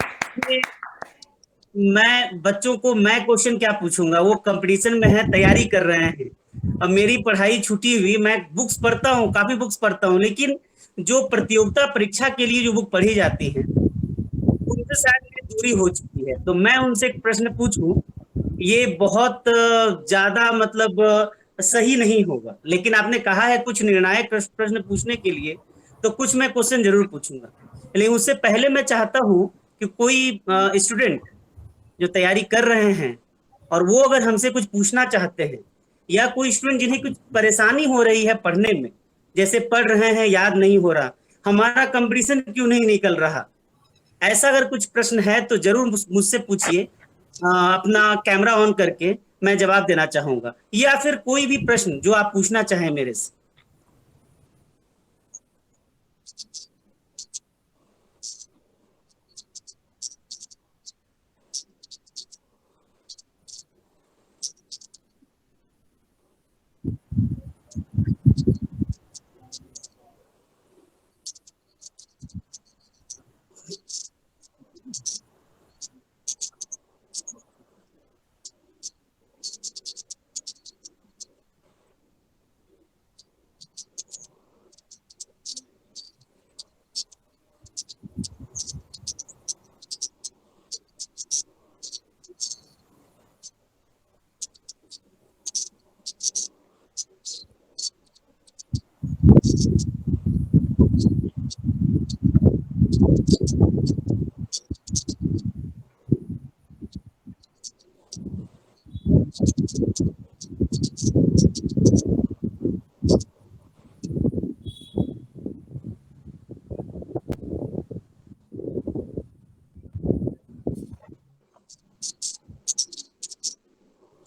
मैं बच्चों को, मैं क्वेश्चन क्या पूछूंगा, वो कंपटीशन में है, तैयारी कर रहे हैं। अब मेरी पढ़ाई छुटी हुई, मैं बुक्स पढ़ता हूँ, काफी बुक्स पढ़ता हूँ, लेकिन जो प्रतियोगिता परीक्षा के लिए जो बुक पढ़ी जाती है उनसे शायद मेरी दूरी हो चुकी है। तो मैं उनसे एक प्रश्न पूछूं, ये बहुत ज्यादा मतलब सही नहीं होगा, लेकिन आपने कहा है कुछ निर्णायक प्रश्न पूछने के लिए, तो कुछ मैं क्वेश्चन जरूर पूछूंगा। लेकिन उससे पहले मैं चाहता हूं कि कोई स्टूडेंट जो तैयारी कर रहे हैं और वो अगर हमसे कुछ पूछना चाहते हैं, या कोई स्टूडेंट जिन्हें कुछ परेशानी हो रही है पढ़ने में, जैसे पढ़ रहे हैं याद नहीं हो रहा, हमारा कंपटीशन क्यों नहीं निकल रहा, ऐसा अगर कुछ प्रश्न है तो जरूर मुझसे पूछिए। अपना कैमरा ऑन करके मैं जवाब देना चाहूंगा, या फिर कोई भी प्रश्न जो आप पूछना चाहें मेरे से।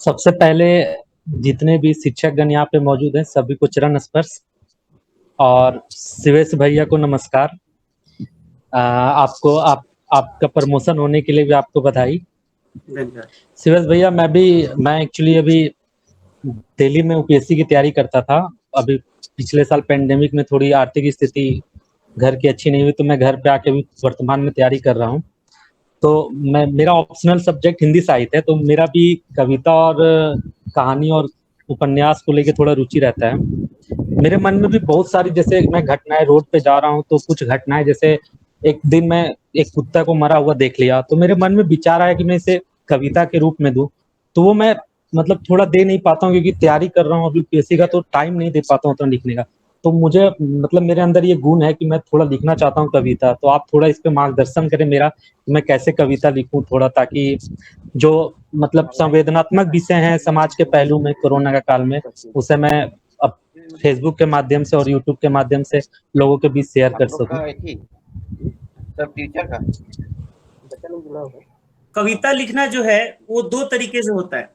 सबसे पहले जितने भी शिक्षकगण यहाँ पे मौजूद हैं सभी को चरण स्पर्श, और शिवेश भैया को नमस्कार। आपका प्रमोशन होने के लिए भी आपको बधाई। शिवेश भैया, मैं एक्चुअली अभी दिल्ली में यूपीएससी की तैयारी करता था। अभी पिछले साल पेंडेमिक में थोड़ी आर्थिक स्थिति घर की अच्छी नहीं हुई, तो मैं घर पे आके भी वर्तमान में तैयारी कर रहा हूँ। तो मेरा ऑप्शनल सब्जेक्ट हिंदी साहित्य है, तो मेरा भी कविता और कहानी और उपन्यास को लेके थोड़ा रुचि रहता है। मेरे मन में भी बहुत सारी, जैसे मैं घटनाएं, रोड पे जा रहा हूँ तो कुछ घटनाएं, जैसे एक दिन मैं एक कुत्ता को मरा हुआ देख लिया, तो मेरे मन में विचार आया कि मैं इसे कविता के रूप में दूं। तो वो मैं मतलब थोड़ा दे नहीं पाता हूँ, क्योंकि तैयारी कर रहा हूँ अभी पीएससी का, तो टाइम नहीं दे पाता हूँ उतना लिखने का। तो मुझे मतलब मेरे अंदर ये गुण है कि मैं थोड़ा लिखना चाहता हूँ कविता। तो आप थोड़ा इस पे मार्गदर्शन करें मेरा, कि मैं कैसे कविता लिखूं थोड़ा, ताकि जो मतलब संवेदनात्मक विषय हैं समाज के पहलू में कोरोना का काल में, उसे मैं अब फेसबुक के माध्यम से और यूट्यूब के माध्यम से लोगों के बीच शेयर कर सकूं। सब टीचर का कविता लिखना जो है वो 2 तरीके से होता है।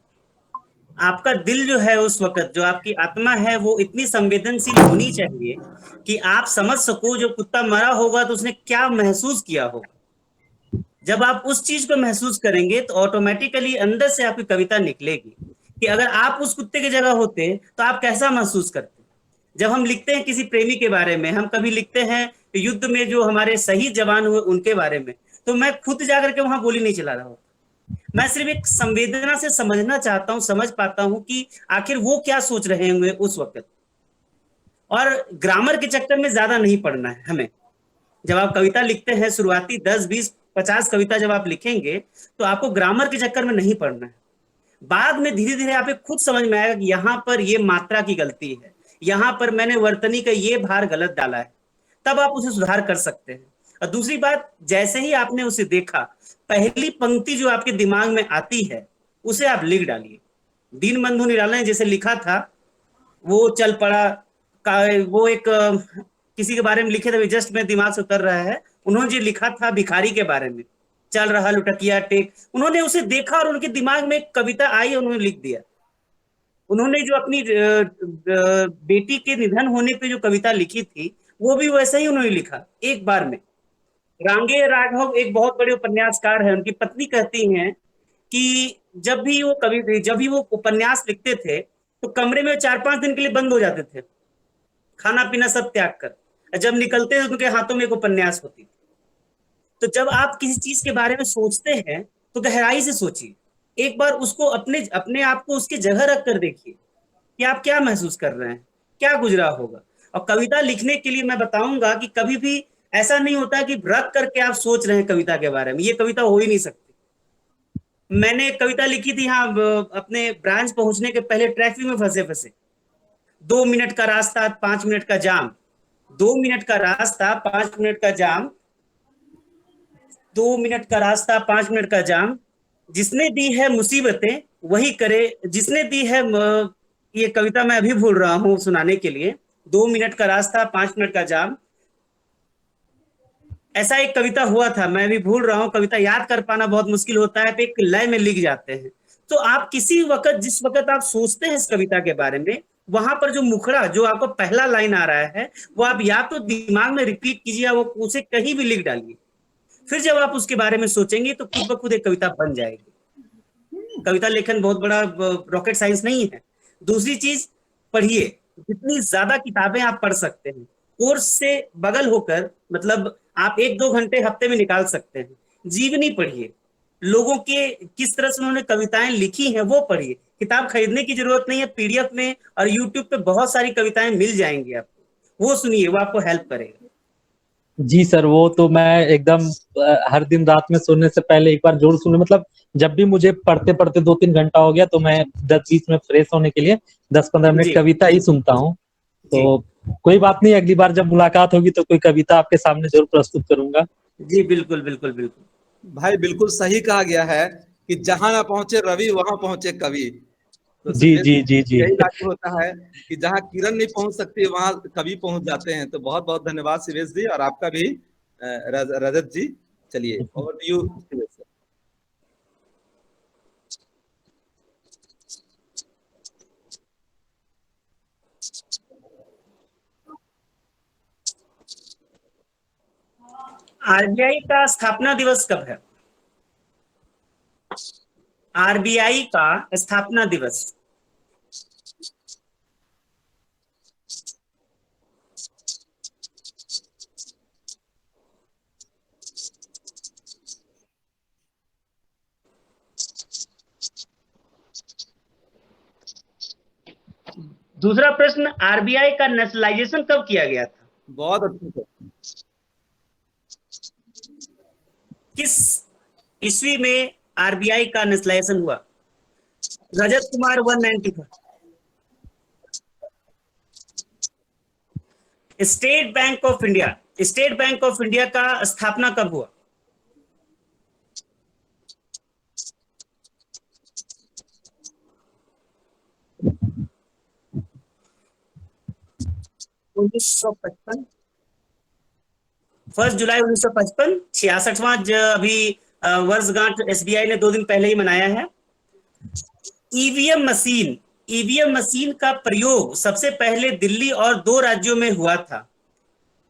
आपका दिल जो है उस वक्त, जो आपकी आत्मा है, वो इतनी संवेदनशील होनी चाहिए कि आप समझ सको जो कुत्ता मरा होगा तो उसने क्या महसूस किया होगा। जब आप उस चीज को महसूस करेंगे तो ऑटोमेटिकली अंदर से आपकी कविता निकलेगी कि अगर आप उस कुत्ते की जगह होते तो आप कैसा महसूस करते। जब हम लिखते हैं किसी प्रेमी के बारे में, हम कभी लिखते हैं युद्ध में जो हमारे शहीद जवान हुए उनके बारे में, तो मैं खुद जाकर के वहां गोली नहीं चला रहा हूं, मैं सिर्फ एक संवेदना से समझना चाहता हूं, समझ पाता हूं कि आखिर वो क्या सोच रहे होंगे उस वक्त। और ग्रामर के चक्कर में ज्यादा नहीं पढ़ना है हमें। जब आप कविता लिखते हैं, शुरुआती 10, 20, 50 कविता जब आप लिखेंगे तो आपको ग्रामर के चक्कर में नहीं पढ़ना है। बाद में धीरे धीरे आपको खुद समझ में आएगा कि यहाँ पर ये मात्रा की गलती है, यहाँ पर मैंने वर्तनी का ये भार गलत डाला है, तब आप उसे सुधार कर सकते हैं। और दूसरी बात, जैसे ही आपने उसे देखा, पहली पंक्ति जो आपके दिमाग में आती है उसे आप लिख डालिए। दीनबंधु निराला ने जैसे लिखा था, वो चल पड़ा का, वो एक किसी के बारे में लिखे थे, जस्ट मेरे दिमाग से उतर रहा है, उन्होंने जो लिखा था भिखारी के बारे में, चल रहा लुटकिया टेक, उन्होंने उसे देखा और उनके दिमाग में एक कविता आई, उन्होंने लिख दिया। उन्होंने जो अपनी बेटी के निधन होने पे जो कविता लिखी थी वो भी वैसे ही उन्होंने लिखा एक बार में। रांगे राघव एक बहुत बड़े उपन्यासकार है, उनकी पत्नी कहती हैं कि जब भी वो उपन्यास लिखते थे तो कमरे में 4-5 दिन के लिए बंद हो जाते थे, खाना पीना सब त्याग कर। जब निकलते थे तो उनके हाथों में एक उपन्यास होती थी। तो जब आप किसी चीज के बारे में सोचते हैं तो गहराई से सोचिए, एक बार उसको अपने आप को उसकी जगह रख कर देखिए कि आप क्या महसूस कर रहे हैं, क्या गुजरा होगा। और कविता लिखने के लिए मैं बताऊंगा कि कभी भी ऐसा नहीं होता कि रख करके आप सोच रहे हैं कविता के बारे में, ये कविता हो ही नहीं सकती। मैंने एक कविता लिखी थी यहाँ अपने ब्रांच पहुंचने के पहले, ट्रैफिक में फंसे 2 मिनट का रास्ता 5 मिनट का जाम, 2 मिनट का रास्ता 5 मिनट का जाम, 2 मिनट का रास्ता 5 मिनट का जाम, जिसने दी है मुसीबतें वही करे, जिसने दी है ये कविता मैं अभी भूल रहा हूं सुनाने के लिए। 2 मिनट का रास्ता 5 मिनट का जाम, ऐसा एक कविता हुआ था, मैं भी भूल रहा हूं, कविता याद कर पाना बहुत मुश्किल होता है, एक लय में लिख जाते हैं। तो आप किसी वक्त, जिस वक्त आप सोचते हैं इस कविता के बारे में, वहां पर जो मुखड़ा, जो आपको पहला लाइन आ रहा है, वो आप या तो दिमाग में रिपीट कीजिए, वो उसे कहीं भी लिख डालिए। फिर जब आप उसके बारे में सोचेंगे तो खुद ब खुद एक कविता बन जाएगी। कविता लेखन बहुत बड़ा रॉकेट साइंस नहीं है। दूसरी चीज, पढ़िए, जितनी ज्यादा किताबें आप पढ़ सकते हैं, कोर्स से बगल होकर, मतलब आप 1-2 घंटे हफ्ते में निकाल सकते हैं। जीवनी पढ़िए, लोगों के किस तरह से उन्होंने कविताएं लिखी हैं वो पढ़िए। किताब खरीदने की जरूरत नहीं है, पीडीएफ में और यूट्यूब पे बहुत सारी कविताएं मिल जाएंगी आपको, वो सुनिए, वो आपको हेल्प करेगा। जी सर, वो तो मैं एकदम हर दिन रात में सोने से पहले एक बार जरूर सुनूं। मतलब जब भी मुझे पढ़ते पढ़ते 2-3 घंटा हो गया तो मैं 10-20 में फ्रेश होने के लिए 10-15 मिनट कविता ही सुनता हूँ। तो कोई बात नहीं, अगली बार जब मुलाकात होगी तो कोई कविता आपके सामने जरूर प्रस्तुत करूंगा। जी बिल्कुल बिल्कुल बिल्कुल भाई, बिल्कुल सही कहा गया है कि जहां ना पहुंचे रवि वहां पहुंचे कवि। तो जी जी जी जी यही लागू होता है कि जहां किरण नहीं पहुंच सकती वहां कवि पहुंच जाते हैं। तो बहुत बहुत धन्यवाद शिवेश जी, और आपका भी रजत जी। चलिए, over to you Shivesh sir. RBI का स्थापना दिवस कब है? आरबीआई का स्थापना दिवस दूसरा प्रश्न, आरबीआई का नेशनलाइजेशन कब किया गया था? बहुत अच्छा। किस ईस्वी में आरबीआई का नेशनलाइजेशन हुआ? रजत कुमार 190 था। स्टेट बैंक ऑफ इंडिया का स्थापना कब हुआ? (1955) 1 जुलाई 1955। 66वां अभी वर्षगांठ एसबीआई ने 2 दिन पहले ही मनाया है। ईवीएम मशीन का प्रयोग सबसे पहले दिल्ली और 2 राज्यों में हुआ था।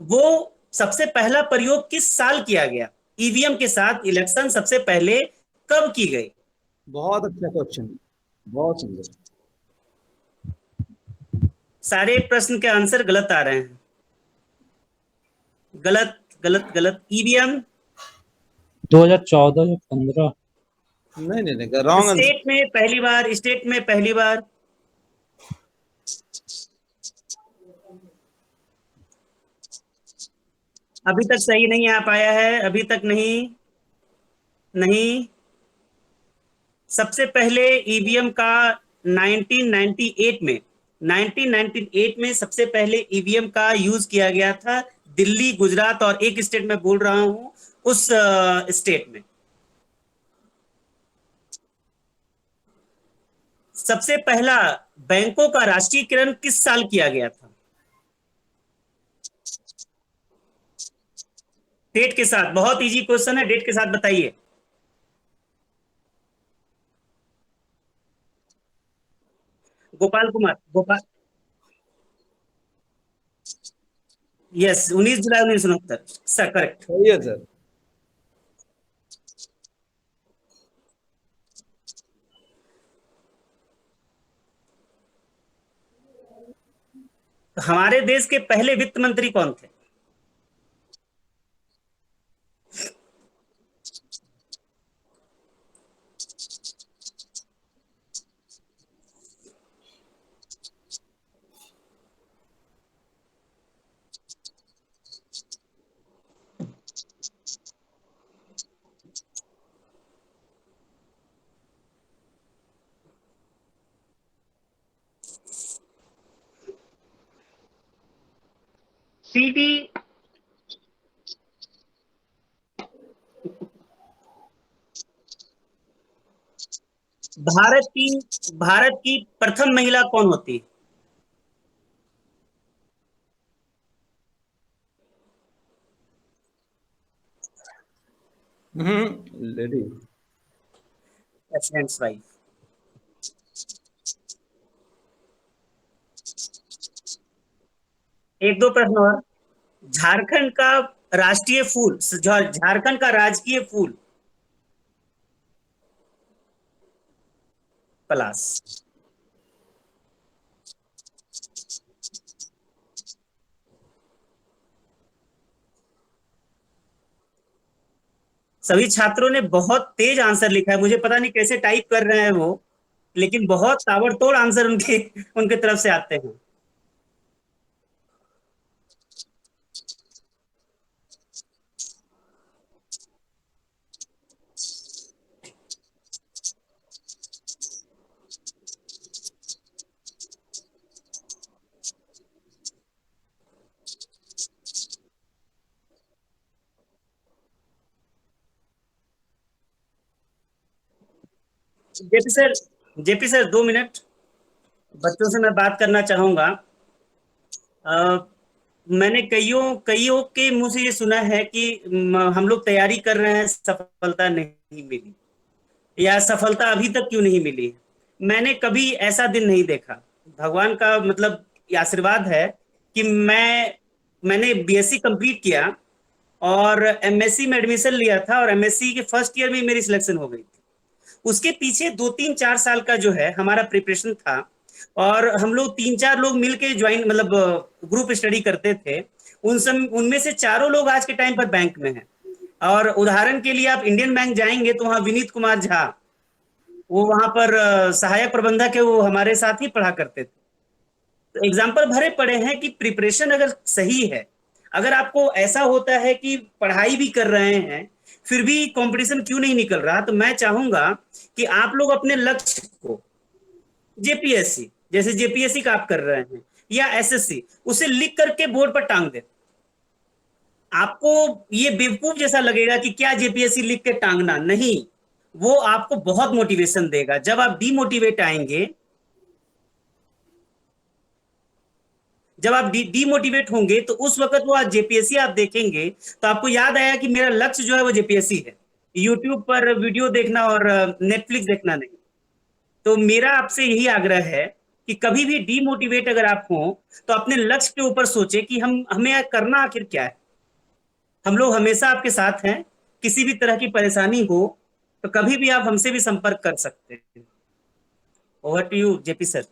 वो सबसे पहला प्रयोग किस साल किया गया? ईवीएम के साथ इलेक्शन सबसे पहले कब की गई? बहुत अच्छा क्वेश्चन, बहुत सुंदर। सारे प्रश्न के आंसर गलत आ रहे हैं। गलत गलत गलत। ईवीएम 2014 या 15। नहीं, रॉन्ग आंसर। स्टेट में पहली बार, स्टेट में पहली बार। अभी तक सही नहीं आ पाया है, अभी तक नहीं। नहीं, सबसे पहले ईवीएम का 1998 में सबसे पहले ईवीएम का यूज किया गया था दिल्ली, गुजरात और एक स्टेट में बोल रहा हूं, उस स्टेट में। सबसे पहला बैंकों का राष्ट्रीयकरण किस साल किया गया था? डेट के साथ, बहुत इजी क्वेश्चन है, डेट के साथ बताइए। गोपाल कुमार, गोपाल, यस, 19 जुलाई 1969 सर, करेक्ट। सही है सर। हमारे देश के पहले वित्त मंत्री कौन थे? सीडी भारत की प्रथम महिला कौन होती है? लेडी। President's wife. एक दो प्रश्न और। झारखंड का राष्ट्रीय फूल, झारखंड का राजकीय फूल? पलाश। सभी छात्रों ने बहुत तेज आंसर लिखा है, मुझे पता नहीं कैसे टाइप कर रहे हैं वो, लेकिन बहुत ताबड़तोड़ आंसर उनके तरफ से आते हैं। जेपी सर 2 मिनट, बच्चों से मैं बात करना चाहूंगा। मैंने कईयों के मुंह से ये सुना है कि हम लोग तैयारी कर रहे हैं, सफलता नहीं मिली, या सफलता अभी तक क्यों नहीं मिली। मैंने कभी ऐसा दिन नहीं देखा। भगवान का मतलब ये आशीर्वाद है कि मैंने बीएससी कंप्लीट किया और एमएससी में एडमिशन लिया था, और एमएससी के फर्स्ट ईयर में मेरी सिलेक्शन हो गई थी। उसके पीछे 2-3-4 साल का जो है हमारा प्रिपरेशन था, और हम लोग 3-4 लोग मिलके ज्वाइन मतलब ग्रुप स्टडी करते थे। उनमें से चारों लोग आज के टाइम पर बैंक में हैं। और उदाहरण के लिए आप इंडियन बैंक जाएंगे तो वहां विनीत कुमार झा, वो वहां पर सहायक प्रबंधक है, वो हमारे साथ ही पढ़ा करते थे। तो एग्जाम्पल भरे पड़े हैं कि प्रिपरेशन अगर सही है, अगर आपको ऐसा होता है कि पढ़ाई भी कर रहे हैं फिर भी कंपटीशन क्यों नहीं निकल रहा, तो मैं चाहूंगा कि आप लोग अपने लक्ष्य को, जेपीएससी जैसे जेपीएससी का आप कर रहे हैं या एसएससी, उसे लिख करके बोर्ड पर टांग दे। आपको ये बेवकूफ जैसा लगेगा कि क्या जेपीएससी लिख के टांगना, नहीं, वो आपको बहुत मोटिवेशन देगा। जब आप डीमोटिवेट आएंगे, जब आप डीमोटिवेट होंगे, तो उस वक्त वो आज जेपीएससी आप देखेंगे तो आपको याद आया कि मेरा लक्ष्य जो है वो जेपीएससी है, यूट्यूब पर वीडियो देखना और नेटफ्लिक्स देखना नहीं। तो मेरा आपसे यही आग्रह है कि कभी भी डीमोटिवेट अगर आप हो तो अपने लक्ष्य के ऊपर सोचे कि हमें करना आखिर क्या है। हम लोग हमेशा आपके साथ हैं, किसी भी तरह की परेशानी हो तो कभी भी आप हमसे भी संपर्क कर सकते हैं। Over to you JP sir.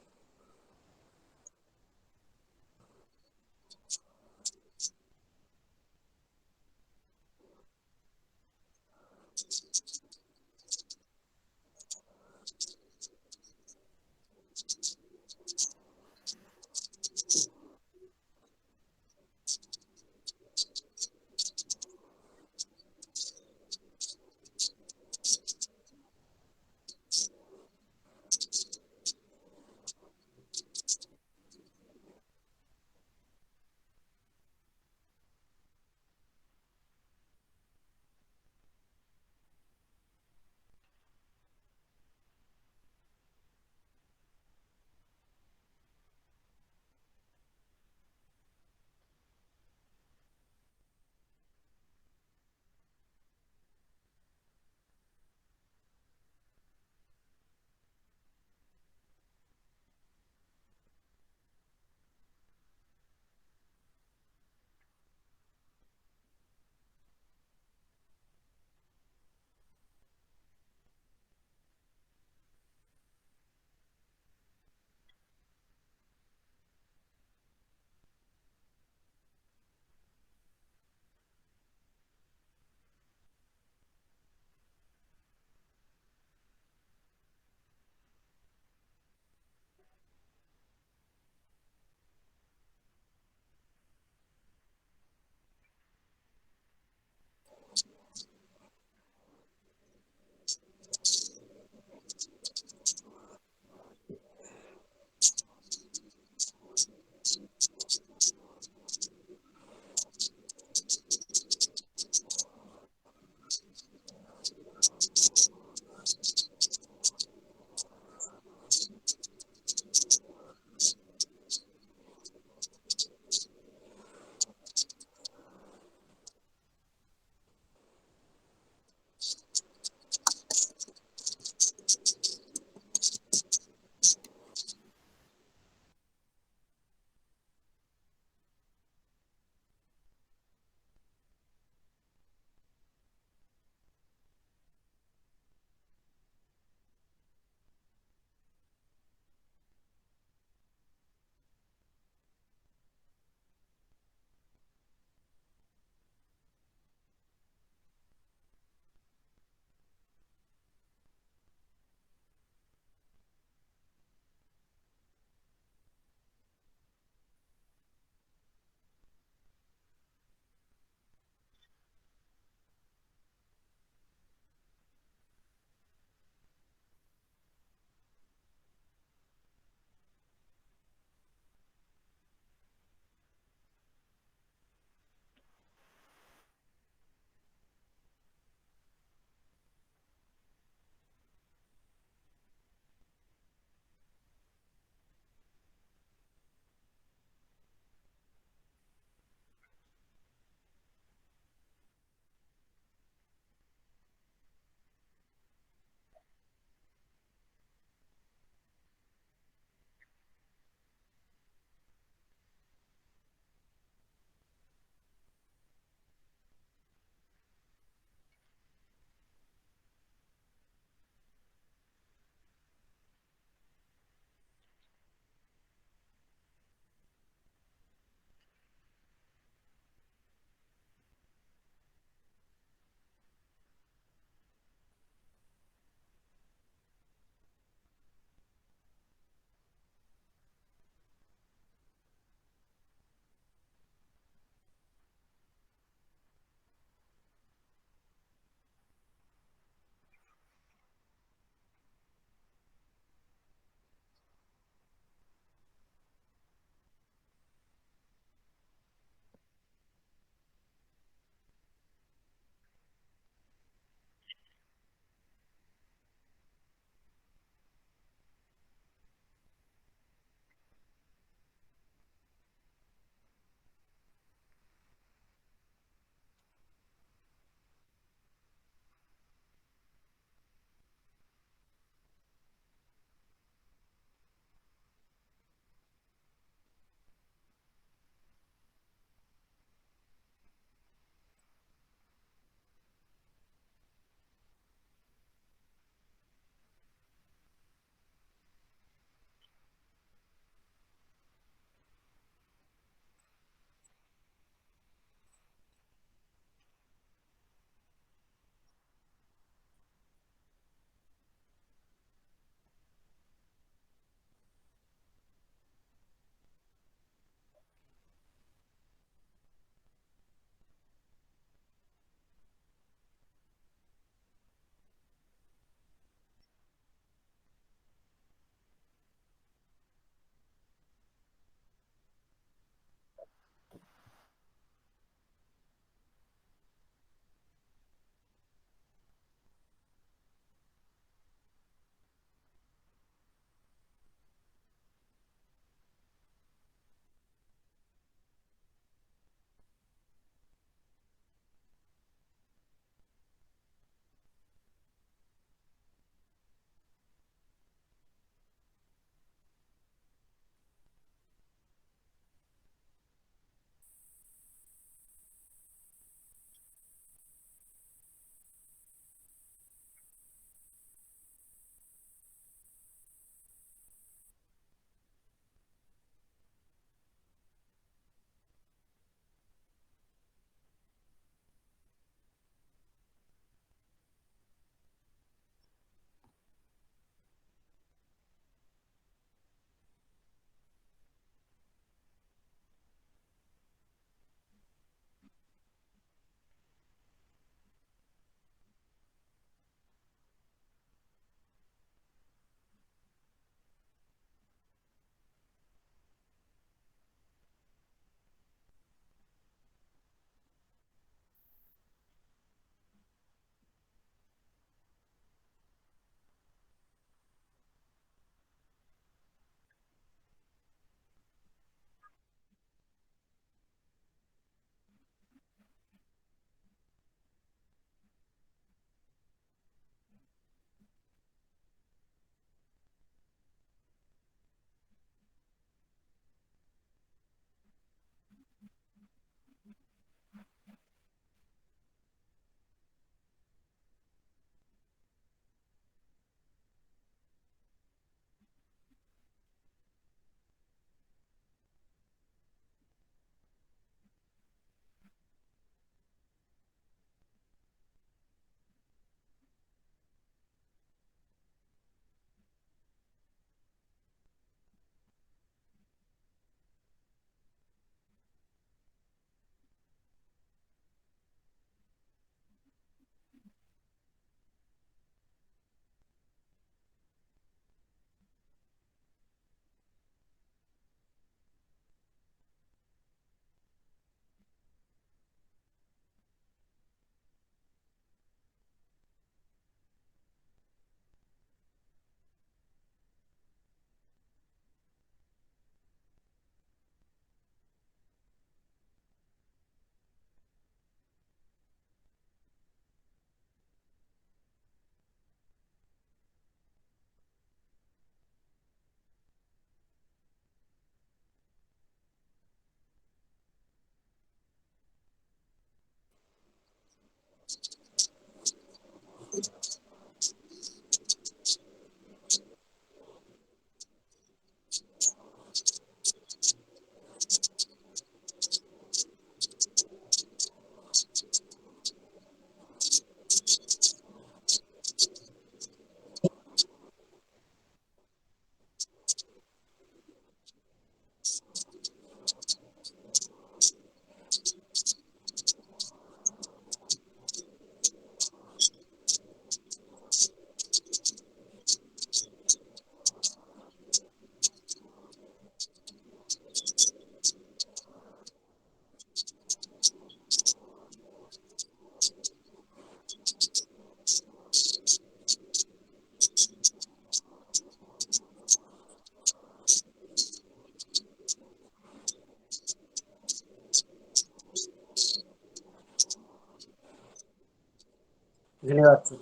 धन्यवाद सर।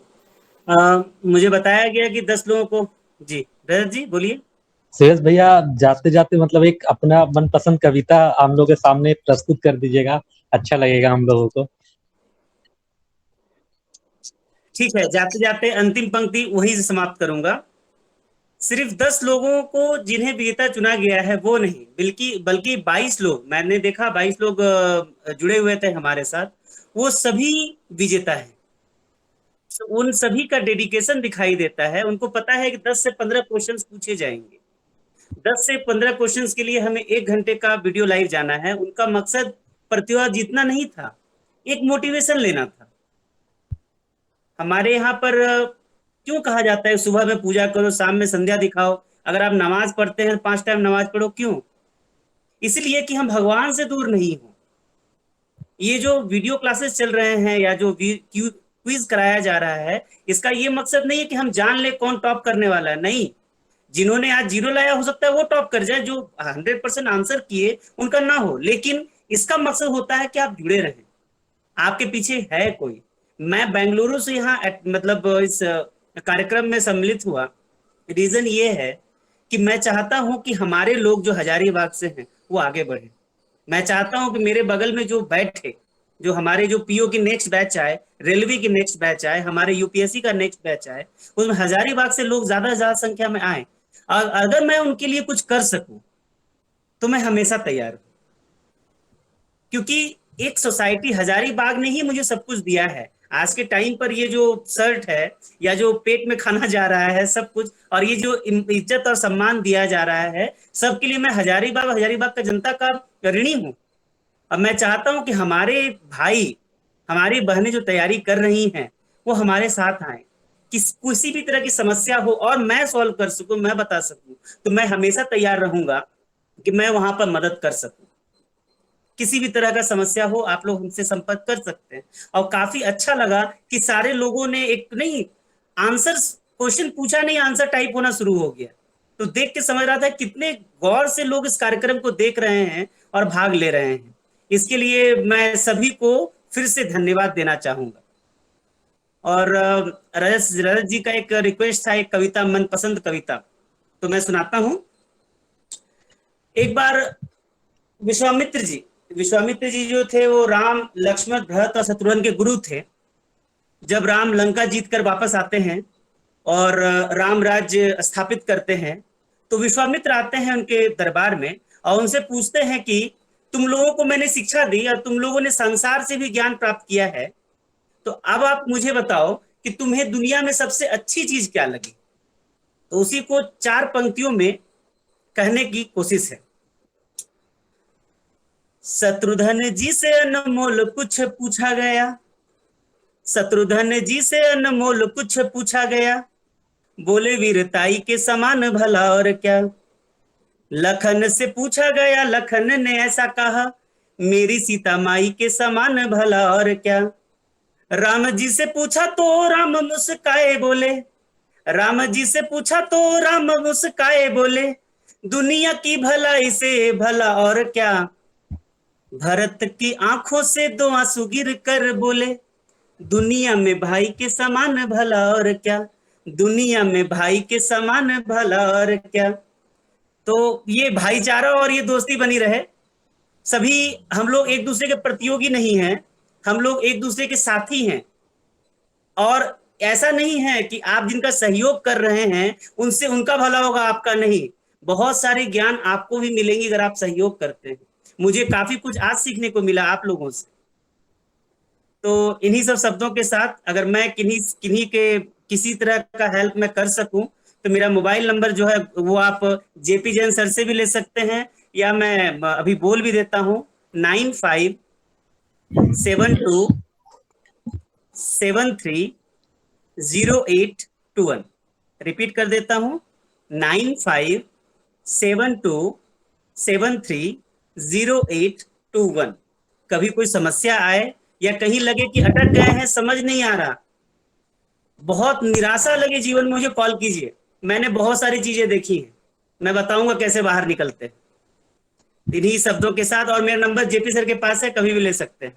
मुझे बताया गया कि 10 लोगों को, जी रजत जी बोलिए। सुरेश भैया जाते जाते मतलब एक अपना मनपसंद कविता हम लोग के सामने प्रस्तुत कर दीजिएगा, अच्छा लगेगा हम लोगों को। ठीक है, जाते जाते अंतिम पंक्ति वहीं से समाप्त करूंगा। सिर्फ 10 लोगों को जिन्हें विजेता चुना गया है वो नहीं, बल्कि 22 लोग, मैंने देखा 22 लोग जुड़े हुए थे हमारे साथ, वो सभी विजेता हैं। उन सभी का डेडिकेशन दिखाई देता है। उनको पता है कि 10 से 15 क्वेश्चंस पूछे जाएंगे। 10 से 15 क्वेश्चंस के लिए हमें 1 घंटे का वीडियो लाइव जाना है। उनका मकसद प्रतिभा जीतना नहीं था, एक मोटिवेशन लेना था। हमारे यहाँ पर क्यों कहा जाता है सुबह में पूजा करो, शाम में संध्या दिखाओ, अगर आप नमाज पढ़ते हैं 5 टाइम नमाज पढ़ो, क्यों? इसलिए कि हम भगवान से दूर नहीं हो। ये जो वीडियो क्लासेस चल रहे हैं या जो क्विज कराया जा रहा है, इसका ये मकसद नहीं है कि हम जान ले कौन टॉप करने वाला है, नहीं। जिन्होंने आज 0 लाया हो सकता है वो टॉप कर जाए, जो 100% आंसर किए उनका ना हो, लेकिन इसका मकसद होता है कि आप जुड़े रहें, आपके पीछे है कोई। मैं बेंगलुरु से यहाँ मतलब इस कार्यक्रम में सम्मिलित हुआ, रीजन ये है कि मैं चाहता हूं कि हमारे लोग जो हजारीबाग से हैं वो आगे बढ़े। मैं चाहता हूं कि मेरे बगल में जो बैठे, जो हमारे जो पीओ की नेक्स्ट बैच आए, रेलवे की नेक्स्ट बैच आए, हमारे यूपीएससी का नेक्स्ट बैच आए, उसमें हजारीबाग से लोग ज्यादा से ज्यादा संख्या में आए। और अगर मैं उनके लिए कुछ कर सकूं तो मैं हमेशा तैयार हूं, क्योंकि एक सोसाइटी हजारीबाग ने ही मुझे सब कुछ दिया है। आज के टाइम पर ये जो शर्ट है या जो पेट में खाना जा रहा है सब कुछ, और ये जो इज्जत और सम्मान दिया जा रहा है, सबके लिए मैं हजारीबाग का जनता का ऋणी हूं। अब मैं चाहता हूं कि हमारे भाई, हमारी बहनें जो तैयारी कर रही हैं वो हमारे साथ आए, किसी भी तरह की समस्या हो और मैं सॉल्व कर सकूं, मैं बता सकूं, तो मैं हमेशा तैयार रहूंगा कि मैं वहां पर मदद कर सकूं। किसी भी तरह का समस्या हो आप लोग हमसे संपर्क कर सकते हैं। और काफी अच्छा लगा कि सारे लोगों ने एक नहीं आंसर, क्वेश्चन पूछा नहीं, आंसर टाइप होना शुरू हो गया। तो देख के समझ रहा था कितने गौर से लोग इस कार्यक्रम को देख रहे हैं और भाग ले रहे हैं। इसके लिए मैं सभी को फिर से धन्यवाद देना चाहूंगा। और रजत जी का एक रिक्वेस्ट था, एक कविता, मनपसंद कविता, तो मैं सुनाता हूं। एक बार विश्वामित्र जी जो थे वो राम, लक्ष्मण, भरत और शत्रुघ्न के गुरु थे। जब राम लंका जीत कर वापस आते हैं और राम राज्य स्थापित करते हैं, तो विश्वामित्र आते हैं उनके दरबार में और उनसे पूछते हैं कि तुम लोगों को मैंने शिक्षा दी और तुम लोगों ने संसार से भी ज्ञान प्राप्त किया है, तो अब आप मुझे बताओ कि तुम्हें दुनिया में सबसे अच्छी चीज क्या लगी। तो उसी को 4 पंक्तियों में कहने की कोशिश है। शत्रुघ्न जी से अनमोल कुछ पूछा गया, शत्रुघ्न जी से अनमोल कुछ पूछा गया, बोले वीरताई के समान भला और क्या। लखन से पूछा गया, लखन ने ऐसा कहा, मेरी सीता माई के समान भला और क्या। राम जी से पूछा तो राम मुस्काए बोले, राम जी से पूछा तो राम मुस्काए बोले, दुनिया की भलाई से भला और क्या। भरत की आंखों से 2 आंसू गिर कर बोले, दुनिया में भाई के समान भला और क्या, दुनिया में भाई के समान भला और क्या। तो ये भाईचारा और ये दोस्ती बनी रहे। सभी हम लोग एक दूसरे के प्रतियोगी नहीं हैं, हम लोग एक दूसरे के साथी हैं। और ऐसा नहीं है कि आप जिनका सहयोग कर रहे हैं उनसे उनका भला होगा, आपका नहीं। बहुत सारे ज्ञान आपको भी मिलेंगे अगर आप सहयोग करते हैं। मुझे काफी कुछ आज सीखने को मिला आप लोगों से। तो इन्हीं सब शब्दों के साथ अगर मैं किन्हीं के किसी तरह का हेल्प मैं कर सकूं, तो मेरा मोबाइल नंबर जो है वो आप जेपी जैन सर से भी ले सकते हैं, या मैं अभी बोल भी देता हूं 9572730821। रिपीट कर देता हूं 9572730821। कभी कोई समस्या आए या कहीं लगे कि अटक गए हैं, समझ नहीं आ रहा, बहुत निराशा लगे जीवन में, मुझे कॉल कीजिए। मैंने बहुत सारी चीजें देखी हैं, मैं बताऊंगा कैसे बाहर निकलते हैं। इन्हीं शब्दों के साथ, और मेरा नंबर जेपी सर के पास है, कभी भी ले सकते हैं।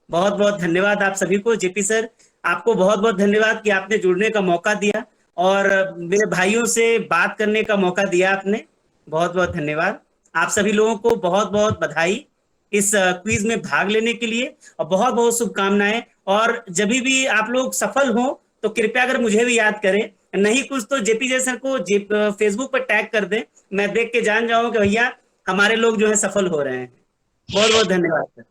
बहुत बहुत धन्यवाद आप सभी को। जेपी सर आपको बहुत बहुत धन्यवाद कि आपने जुड़ने का मौका दिया और मेरे भाइयों से बात करने का मौका दिया आपने। बहुत बहुत धन्यवाद। आप सभी लोगों को बहुत बहुत बधाई इस क्विज में भाग लेने के लिए और बहुत बहुत शुभकामनाएं। और जब भी आप लोग सफल हो तो कृपया अगर मुझे भी याद करें, नहीं कुछ तो जेपी जय सर को फेसबुक पर टैग कर दें, मैं देख के जान जाऊं कि भैया हमारे लोग जो है सफल हो रहे हैं। बहुत बहुत धन्यवाद सर।